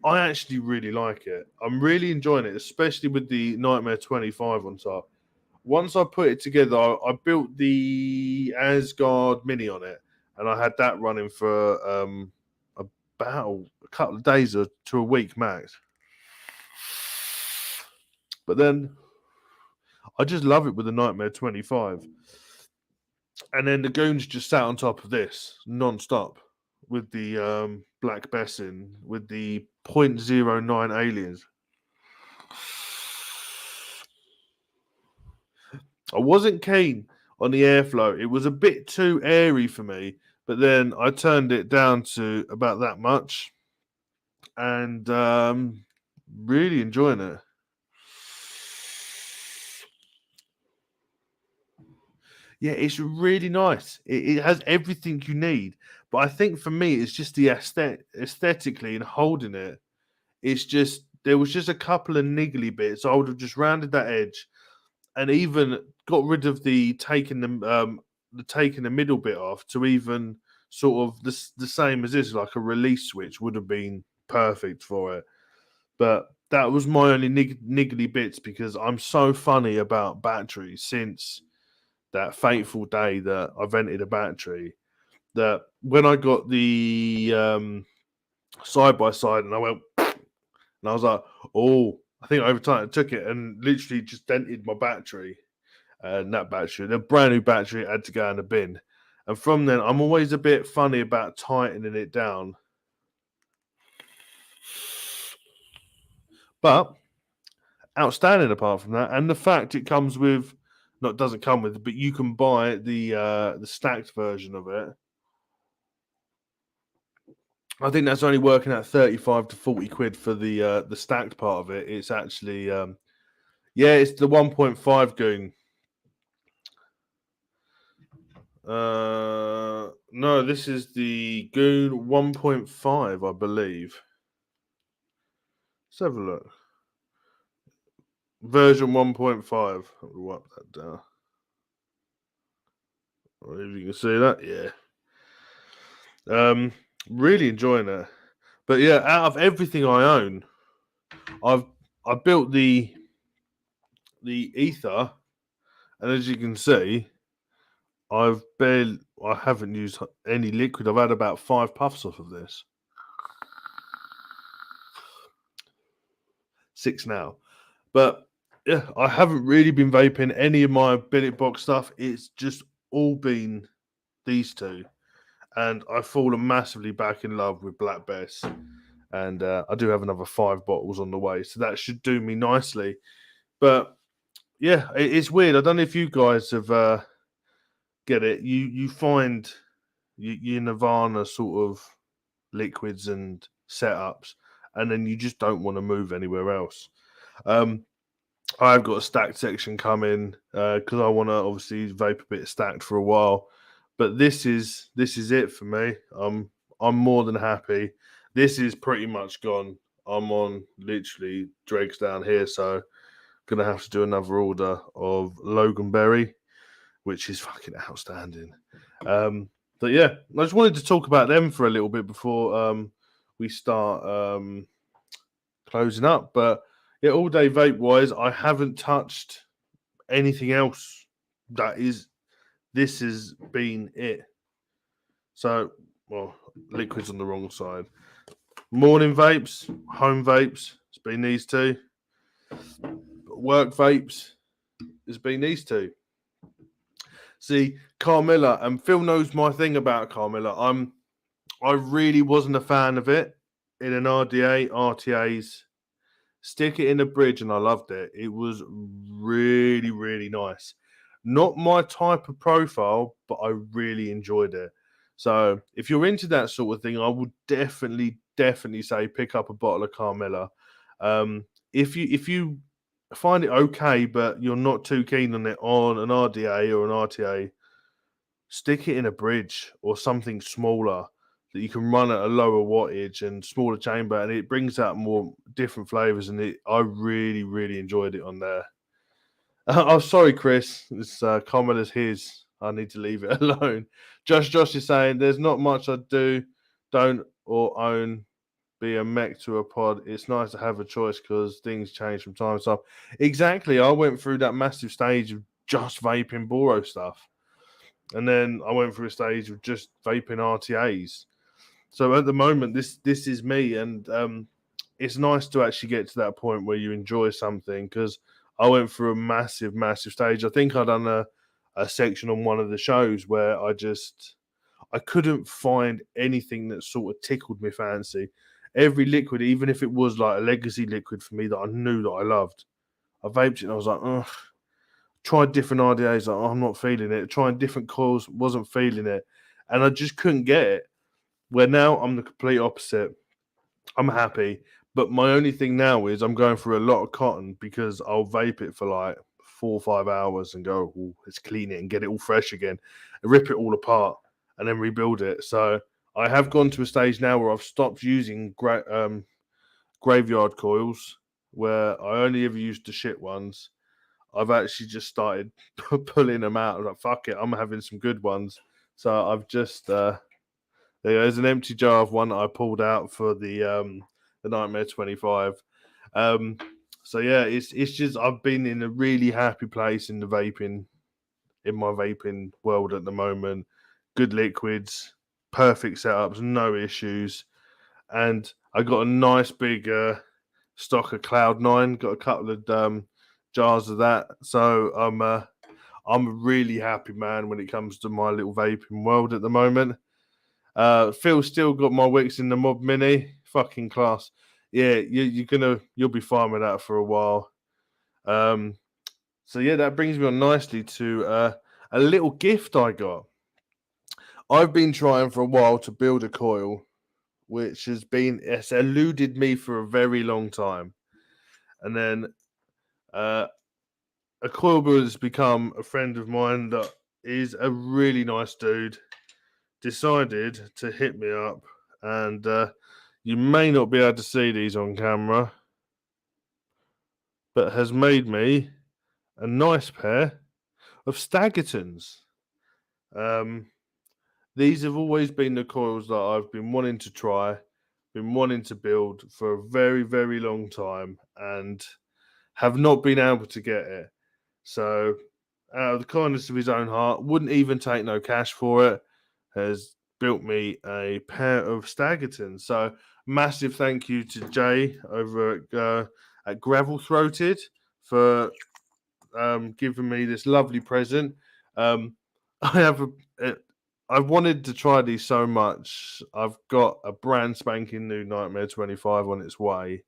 S1: I actually really like it. I'm really enjoying it, especially with the Nightmare 25 on top. Once I put it together, I built the Asgard Mini on it, and I had that running for about a couple of days or to a week max. But then I just love it with the Nightmare 25. And then the goons just sat on top of this non-stop with the Black Bessin, with the 0.09 aliens. I wasn't keen on the airflow. It was a bit too airy for me, but then I turned it down to about that much, and really enjoying it. Yeah, it's really nice. It has everything you need. But I think for me, it's just the aesthetically and holding it. It's just there was just a couple of niggly bits. I would have just rounded that edge and even got rid of the taking the middle bit off to even sort of the same as this, like a release switch would have been perfect for it. But that was my only niggly bits because I'm so funny about batteries since that fateful day that I vented a battery. That when I got the side by side and I went and I was like, oh, I think over time I took it and literally just dented my battery. And that battery, the brand new battery, had to go in the bin. And from then, I'm always a bit funny about tightening it down. But outstanding apart from that, and the fact it comes with, not doesn't come with, but you can buy the stacked version of it. I think that's only working at 35 to 40 quid for the stacked part of it. It's actually yeah, it's the 1.5 goon. No, this is the goon 1.5, I believe. Let's have a look. Version 1.5. I'll wipe that down. If you can see that, yeah. Really enjoying it. But yeah, out of everything I own, I built the ether, and as you can see, I haven't used any liquid. I've had about 5 puffs off of this. 6 now. But yeah, I haven't really been vaping any of my billet box stuff. It's just all been these two. And I've fallen massively back in love with Black Bess. And I do have another 5 bottles on the way. So that should do me nicely. But yeah, it's weird. I don't know if you guys have get it. You find your Nirvana sort of liquids and setups, and then you just don't want to move anywhere else. I've got a stacked section coming because I want to obviously vape a bit stacked for a while. But this is it for me. I'm more than happy. This is pretty much gone. I'm on literally dregs down here, so gonna have to do another order of Loganberry, which is fucking outstanding. But yeah, I just wanted to talk about them for a little bit before we start closing up. But yeah, all day vape wise, I haven't touched anything else. This has been it. So, well, liquids on the wrong side. Morning vapes, home vapes, it's been these two. Work vapes, it's been these two. See, Carmilla, and Phil knows my thing about Carmilla. I really wasn't a fan of it in an RDA, RTAs. Stick it in a bridge, and I loved it. It was really, really nice. Not my type of profile, but I really enjoyed it. So if you're into that sort of thing, I would definitely say pick up a bottle of Carmilla. If you find it okay, but you're not too keen on it on an RDA or an RTA, stick it in a bridge or something smaller that you can run at a lower wattage and smaller chamber, and it brings out more different flavors. And I really, really enjoyed it on there. Oh, sorry, Chris. This comment is his. I need to leave it alone. Josh is saying there's not much I don't, or own. Be a mech to a pod. It's nice to have a choice because things change from time to time. Exactly. I went through that massive stage of just vaping Boro stuff. And then I went through a stage of just vaping RTAs. So at the moment, this is me, and it's nice to actually get to that point where you enjoy something, because I went through a massive stage. I think I'd done a section on one of the shows where I couldn't find anything that sort of tickled me fancy. Every liquid, even if it was like a legacy liquid for me that I knew that I loved, I vaped it and I was like, ugh. Tried different RDAs, like, oh, I'm not feeling it. Trying different coils, wasn't feeling it. And I just couldn't get it. Where now I'm the complete opposite. I'm happy. But my only thing now is I'm going through a lot of cotton, because I'll vape it for like 4 or 5 hours and go, oh, let's clean it and get it all fresh again, and rip it all apart and then rebuild it. So I have gone to a stage now where I've stopped using graveyard coils, where I only ever used the shit ones. I've actually just started pulling them out. I was like, fuck it, I'm having some good ones. So I've just there's an empty jar of one that I pulled out for the Nightmare 25. So yeah, it's just I've been in a really happy place in my vaping world at the moment. Good liquids, perfect setups, no issues, and I got a nice big stock of Cloud9. Got a couple of jars of that, so I'm a really happy man when it comes to my little vaping world at the moment. Phil still got my wicks in the Mob Mini, fucking class. yeah, you'll be fine with that for a while. So yeah, that brings me on nicely to a little gift I got. I've been trying for a while to build a coil, which it's eluded me for a very long time. And then uh, a coil builder has become a friend of mine that is a really nice dude. Decided to hit me up, and you may not be able to see these on camera, but has made me a nice pair of Staggertons. Um, these have always been the coils that I've been wanting to try, been wanting to build for a very, very long time, and have not been able to get it. So, out of the kindness of his own heart, wouldn't even take no cash for it, has built me a pair of Staggertons. So, massive thank you to Jay over at Gravel Throated for giving me this lovely present. Um, I have I wanted to try these so much. I've got a brand spanking new Nightmare 25 on its way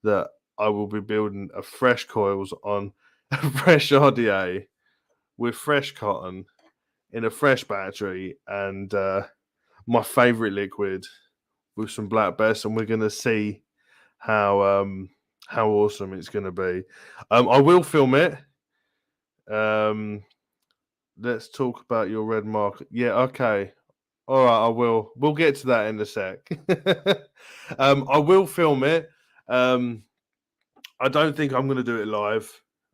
S1: that I will be building a fresh coils on a fresh RDA with fresh cotton in a fresh battery and my favorite liquid with some black bass, and we're gonna see how awesome it's gonna be. I will film it. Um, let's talk about your red mark. Yeah, okay. All right, I will. We'll get to that in a sec. I will film it. I don't think I'm going to do it live,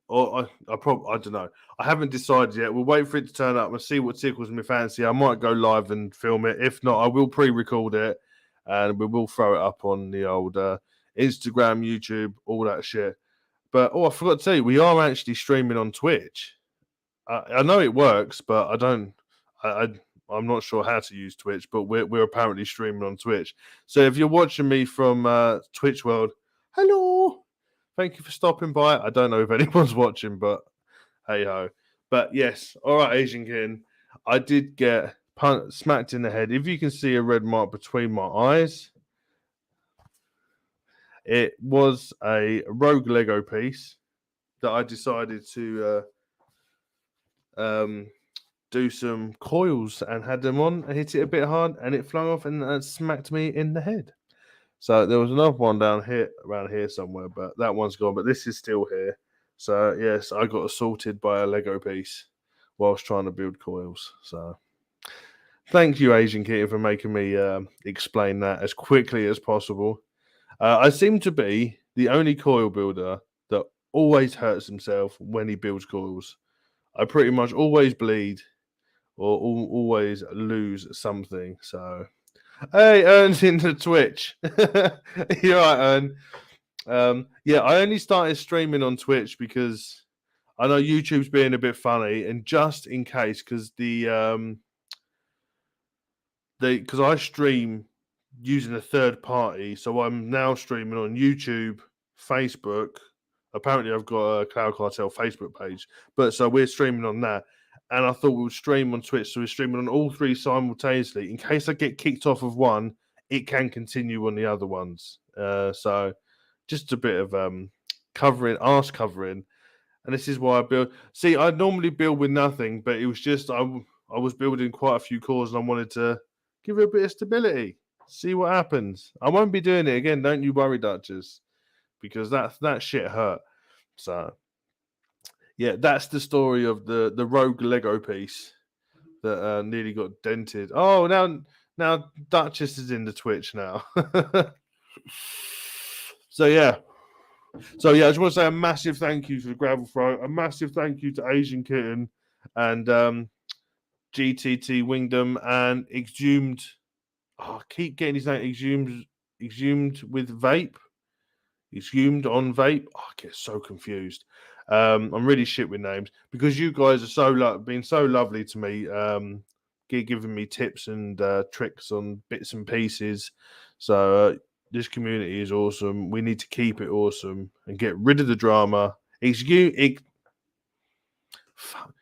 S1: or I don't know. I haven't decided yet. We'll wait for it to turn up and see what tickles me fancy. I might go live and film it. If not, I will pre-record it, and we will throw it up on the old Instagram, YouTube, all that shit. But I forgot to tell you, we are actually streaming on Twitch. I know it works, but I don't. I I'm not sure how to use Twitch, but we're apparently streaming on Twitch. So if you're watching me from Twitch World, hello, thank you for stopping by. I don't know if anyone's watching, but hey ho. But yes, all right, Asian King. I did get smacked in the head. If you can see a red mark between my eyes, it was a rogue Lego piece that I decided to do some coils and had them on and hit it a bit hard and it flung off and smacked me in the head. So there was another one down here, around here somewhere, but that one's gone. But this is still here. So yes, I got assaulted by a Lego piece whilst trying to build coils. So thank you, Asian Kitty, for making me explain that as quickly as possible. I seem to be the only coil builder that always hurts himself when he builds coils. I pretty much always bleed or always lose something. So, hey, Ern's into Twitch. You're right, Ern. Yeah, I only started streaming on Twitch because I know YouTube's being a bit funny, and just in case, because because I stream using a third party, so I'm now streaming on YouTube, Facebook. Apparently, I've got a Cloud Cartel Facebook page, but so we're streaming on that. And I thought we would stream on Twitch, so we're streaming on all three simultaneously. In case I get kicked off of one, it can continue on the other ones. So just a bit of arse covering, and this is why I build. See, I normally build with nothing, but it was just I was building quite a few cores, and I wanted to give it a bit of stability. See what happens. I won't be doing it again. Don't you worry, Duchess, because that shit hurt. So yeah, that's the story of the rogue Lego piece that nearly got dented. Oh, now Duchess is in the Twitch now. So yeah. So yeah, I just want to say a massive thank you to the Gravel Throw, a massive thank you to Asian Kitten and GTT Wingdom and Exhumed. Oh, I keep getting his name exhumed with vape. Exhumed on vape. Oh, I get so confused. I'm really shit with names because you guys are been so lovely to me, giving me tips and tricks on bits and pieces. So this community is awesome. We need to keep it awesome and get rid of the drama.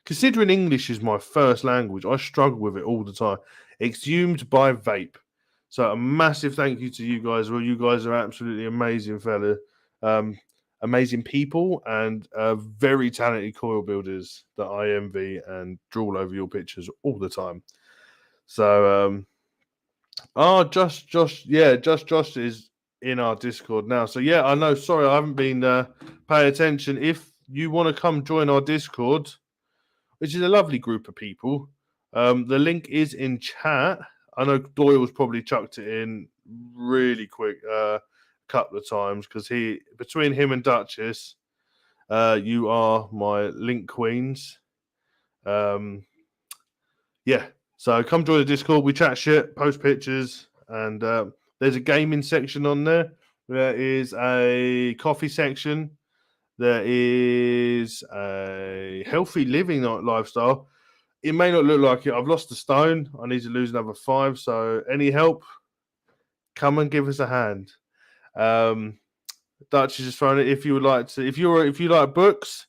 S1: Considering English is my first language, I struggle with it all the time. Exhumed by vape. So a massive thank you to you guys. Well, you guys are absolutely amazing, fella. Amazing people and very talented coil builders that I envy and drool over your pictures all the time. So, Josh is in our Discord now. So yeah, I know. Sorry, I haven't been paying attention. If you want to come join our Discord, which is a lovely group of people, the link is in chat. I know Doyle's probably chucked it in really quick a couple of times because between him and Duchess, you are my link queens. Yeah, so come join the Discord. We chat shit, post pictures, and there's a gaming section on there. There is a coffee section. There is a healthy living lifestyle. It may not look like it. I've lost a stone. I need to lose another 5. So any help, come and give us a hand. Dutch is just throwing it. If you would like to, if you like books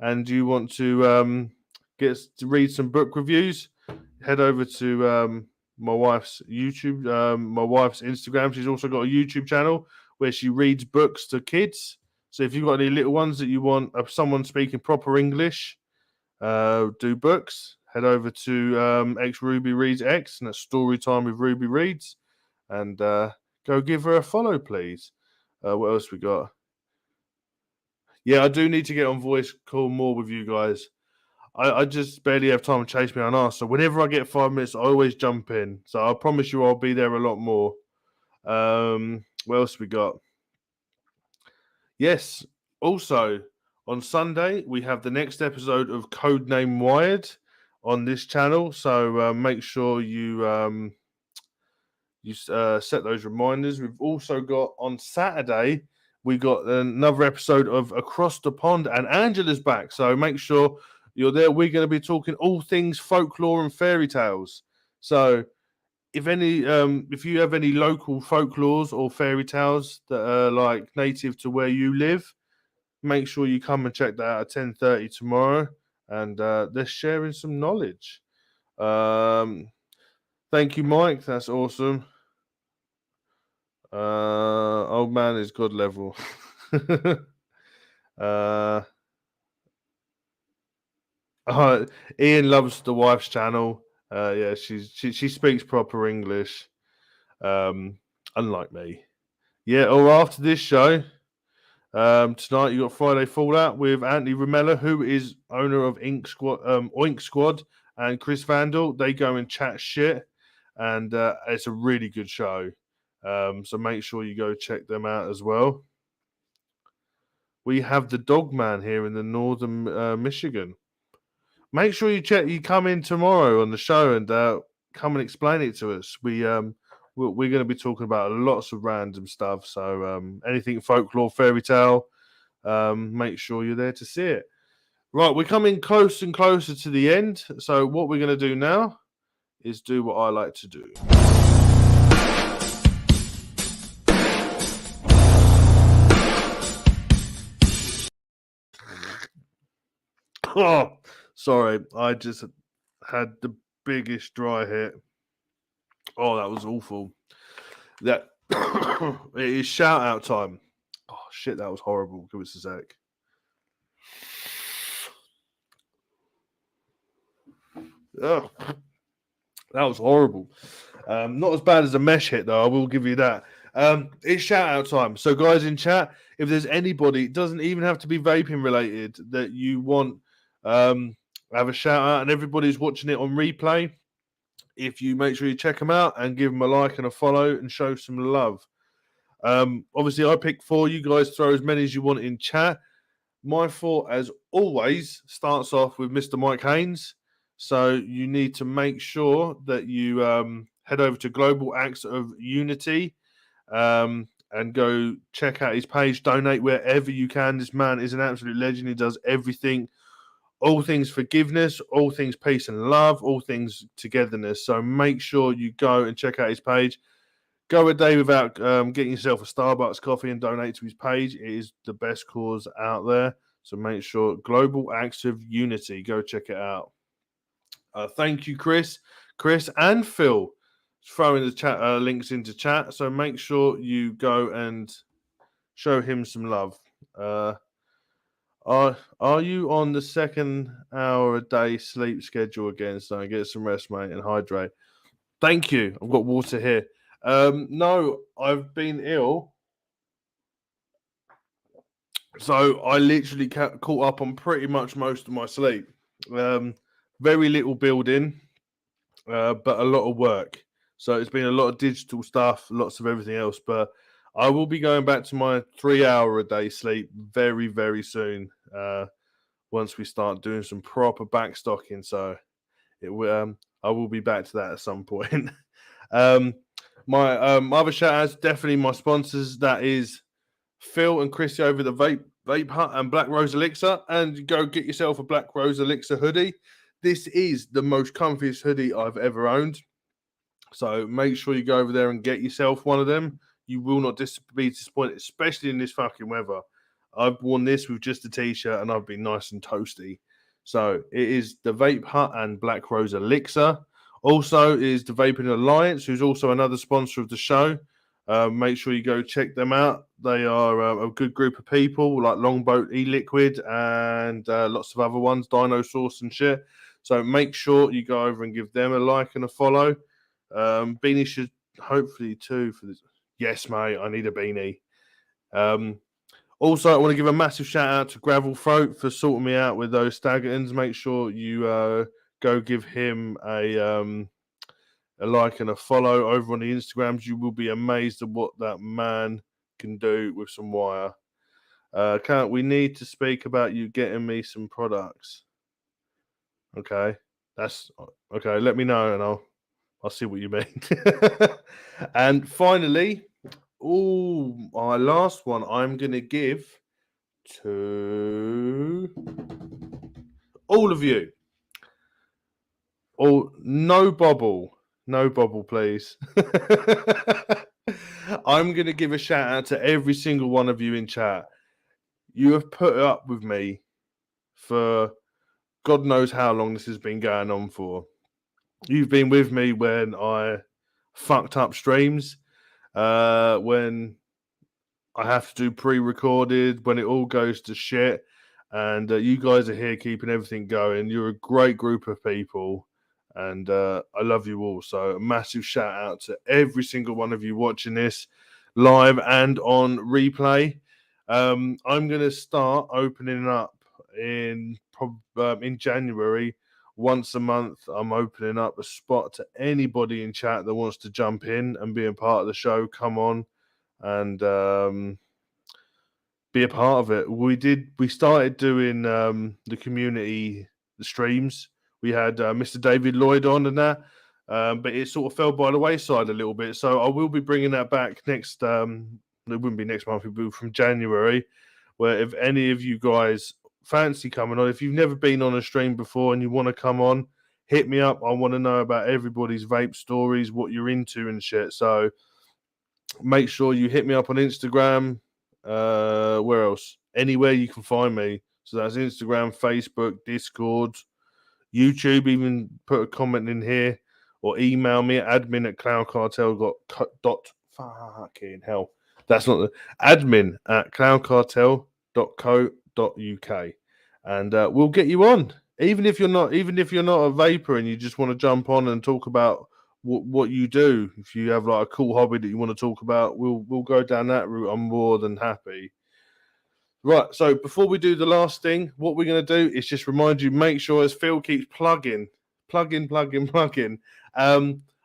S1: and you want to get to read some book reviews, head over to my wife's YouTube, my wife's Instagram. She's also got a YouTube channel where she reads books to kids. So if you've got any little ones that you want someone speaking proper English, do books, head over to X Ruby Reads X, and that's Story Time with Ruby Reads, and go give her a follow, please. What else we got? Yeah, I do need to get on voice call more with you guys. I just barely have time to chase me on ass. So whenever I get 5 minutes, I always jump in. So I promise you I'll be there a lot more. What else we got? Yes. Also, on Sunday, we have the next episode of Codename Wired on this channel. So make sure you set those reminders. We've also got on Saturday, we got another episode of Across the Pond, and Angela's back. So make sure you're there. We're going to be talking all things folklore and fairy tales. So if you have any local folklores or fairy tales that are like native to where you live, make sure you come and check that out at 10:30 tomorrow, and they're sharing some knowledge. Thank you, Mike. That's awesome. Old man is god level. Ian loves the wife's channel. Yeah, she speaks proper English. Unlike me. Yeah, or after this show, tonight you got Friday Fallout with Anthony Ramella, who is owner of Oink Squad, and Chris Vandal. They go and chat shit, and it's a really good show. So make sure you go check them out as well. We have the Dog Man here in the northern Michigan. Make sure you come in tomorrow on the show and come and explain it to us. We're going to be talking about lots of random stuff. So anything folklore, fairy tale, make sure you're there to see it. Right, we're coming close and closer to the end. So what we're going to do now is do what I like to do. Oh, sorry. I just had the biggest dry hit. Oh, that was awful. That it is shout out time. Oh shit, that was horrible. Give us a sec. Oh, that was horrible. Not as bad as a mesh hit though. I will give you that. It's shout out time. So guys in chat, if there's anybody, it doesn't even have to be vaping related, that you want have a shout out, and everybody's watching it on replay. If you make sure you check them out and give them a like and a follow and show some love. Obviously, I picked 4. You guys throw as many as you want in chat. My thought, as always, starts off with Mr. Mike Haynes. So you need to make sure that you head over to Global Acts of Unity and go check out his page. Donate wherever you can. This man is an absolute legend. He does everything. All things forgiveness, all things peace and love, all things togetherness. So make sure you go and check out his page. Go a day without getting yourself a Starbucks coffee and donate to his page. It is the best cause out there. So make sure Global Acts of Unity. Go check it out. Thank you, Chris and Phil. throwing the chat links into chat. So make sure you go and show him some love. Are you on the 2 hour a day sleep schedule again? So get some rest, mate, and hydrate. Thank you. I've got water here. No, I've been ill. So I literally caught up on pretty much most of my sleep. Very little building, but a lot of work. So it's been a lot of digital stuff, lots of everything else. But I will be going back to my 3 hour a day sleep very, very soon. Once we start doing some proper backstocking. So I will be back to that at some point. My other shout outs, definitely my sponsors. That is Phil and Chrissy over the Vape Hut and Black Rose Elixir. And go get yourself a Black Rose Elixir hoodie. This is the most comfiest hoodie I've ever owned. So make sure you go over there and get yourself one of them. You will not be disappointed, especially in this fucking weather. I've worn this with just a t-shirt and I've been nice and toasty. So it is the Vape Hut and Black Rose Elixir. Also is the Vaping Alliance, who's also another sponsor of the show. Make sure you go check them out. They are a good group of people like Longboat E-Liquid and lots of other ones, Dinosaurs and shit. So make sure you go over and give them a like and a follow. Beanie should hopefully too for this. Yes, mate, I need a beanie. Also, I want to give a massive shout out to Gravel Throat for sorting me out with those Staggertons. Make sure you go give him a like and a follow over on the Instagrams. You will be amazed at what that man can do with some wire. We need to speak about you getting me some products. Okay, that's okay. Let me know and I'll see what you mean. And finally, my last one I'm going to give to all of you. No bobble, please. I'm going to give a shout out to every single one of you in chat. You have put up with me for God knows how long this has been going on for. You've been with me when I fucked up streams, when I have to do pre-recorded, when it all goes to shit, and you guys are here keeping everything going. You're a great group of people, and I love you all. So a massive shout out to every single one of you watching this live and on replay. I'm going to start opening up in January. Once a month, I'm opening up a spot to anybody in chat that wants to jump in and be a part of the show. Come on and be a part of it. We started doing the community streams. We had Mr. David Lloyd on and that, but it sort of fell by the wayside a little bit. So I will be bringing that back next. It wouldn't be next month. It will be from January. Where if any of you guys fancy coming on, if you've never been on a stream before and you want to come on, hit me up. I want to know about everybody's vape stories, what you're into and shit. So make sure you hit me up on Instagram. Where else? Anywhere you can find me. So that's Instagram, Facebook, Discord, YouTube. Even put a comment in here or email me at admin@cloudcartel.co. Fucking hell. That's not the admin at cloudcartel.co.uk. And we'll get you on. Even if you're not a vapor and you just want to jump on and talk about what you do, if you have like a cool hobby that you want to talk about, we'll go down that route. I'm more than happy. Right, so before we do the last thing, what we're going to do is just remind you, make sure as Phil keeps plugging,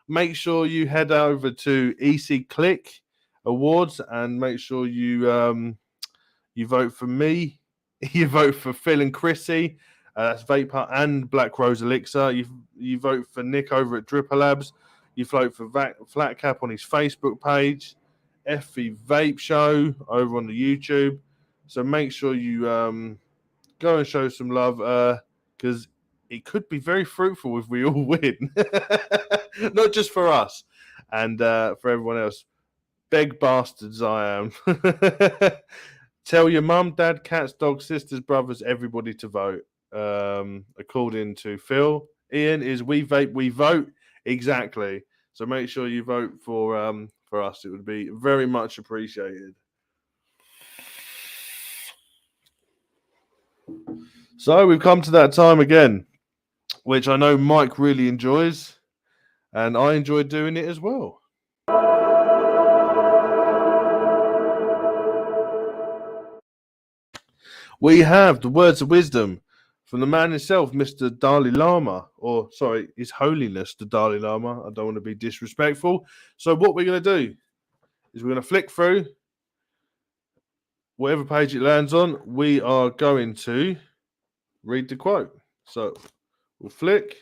S1: make sure you head over to EC Click Awards and make sure you you vote for me, you vote for Phil and Chrissy, that's Vape Hut and Black Rose Elixir. You vote for Nick over at Dripper Labs. You vote for Flat Cap on his Facebook page, FV Vape Show over on the YouTube. So make sure you go and show some love because it could be very fruitful if we all win, not just for us and for everyone else. Beg bastards, I am. Tell your mum, dad, cats, dogs, sisters, brothers, everybody to vote. According to Phil, Ian is we vape, we vote. Exactly. So make sure you vote for us. It would be very much appreciated. So we've come to that time again, which I know Mike really enjoys, and I enjoy doing it as well. We have the words of wisdom from the man himself, Mr. Dalai Lama, or sorry, His Holiness the Dalai Lama. I don't want to be disrespectful. So what we're going to do is we're going to flick through whatever page it lands on. We are going to read the quote. So we'll flick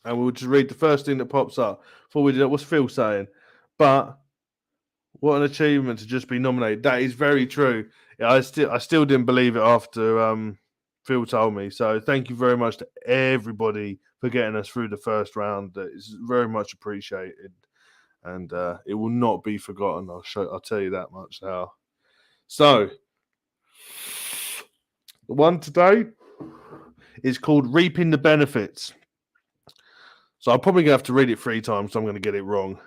S1: and we'll just read the first thing that pops up. Before we do that, what's Phil saying? But what an achievement to just be nominated. That is very true. Yeah, I still didn't believe it after Phil told me. So thank you very much to everybody for getting us through the first round. That is very much appreciated, and it will not be forgotten. I'll tell you that much now. So the one today is called "Reaping the Benefits." So I'm probably gonna have to read it 3 times, so I'm gonna get it wrong.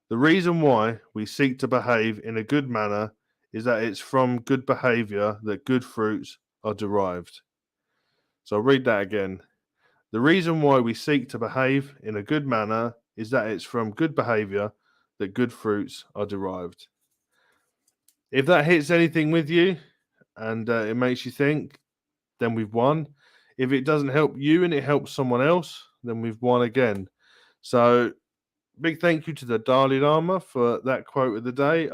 S1: The reason why we seek to behave in a good manner is that it's from good behavior that good fruits are derived. So I'll read that again. The reason why we seek to behave in a good manner is that it's from good behavior that good fruits are derived. If that hits anything with you and it makes you think, then we've won. If it doesn't help you and it helps someone else, then we've won again. So big thank you to the Dalai Lama for that quote of the day.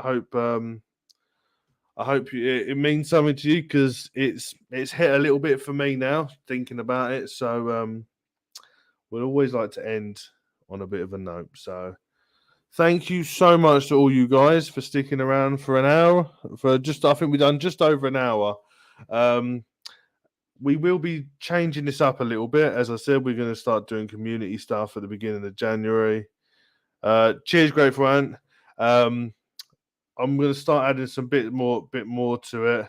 S1: I hope it means something to you, because it's hit a little bit for me now thinking about it. So we'd always like to end on a bit of a note. So thank you so much to all you guys for sticking around for an hour. I think we've done just over an hour. We will be changing this up a little bit. As I said, we're going to start doing community stuff at the beginning of January. Cheers, Grateful Ant. I'm going to start adding some bit more to it.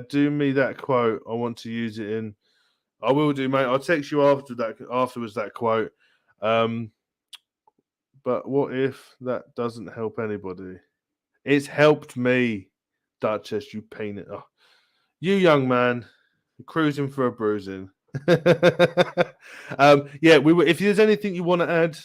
S1: Do me that quote. I want to use it in. I will do, mate. I'll text you afterwards that quote. But what if that doesn't help anybody? It's helped me, Duchess. You peanut. Oh, you young man, cruising for a bruising. Yeah. If there's anything you want to add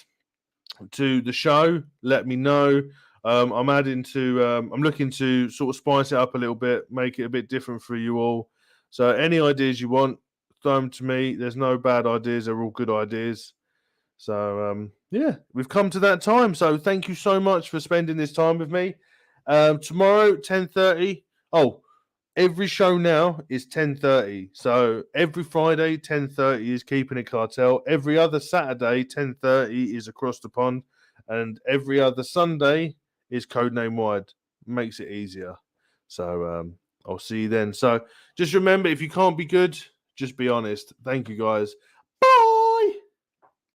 S1: to the show, let me know. I'm looking to sort of spice it up a little bit, make it a bit different for you all. So any ideas you want, throw them to me. There's no bad ideas; they're all good ideas. So yeah, we've come to that time. So thank you so much for spending this time with me. Tomorrow, 10:30. Oh, every show now is 10:30. So every Friday, 10:30 is Keeping It Cartel. Every other Saturday, 10:30 is Across the Pond, and every other Sunday is Codename Wide. Makes it easier. So I'll see you then. So just remember, if you can't be good, just be honest. Thank you, guys.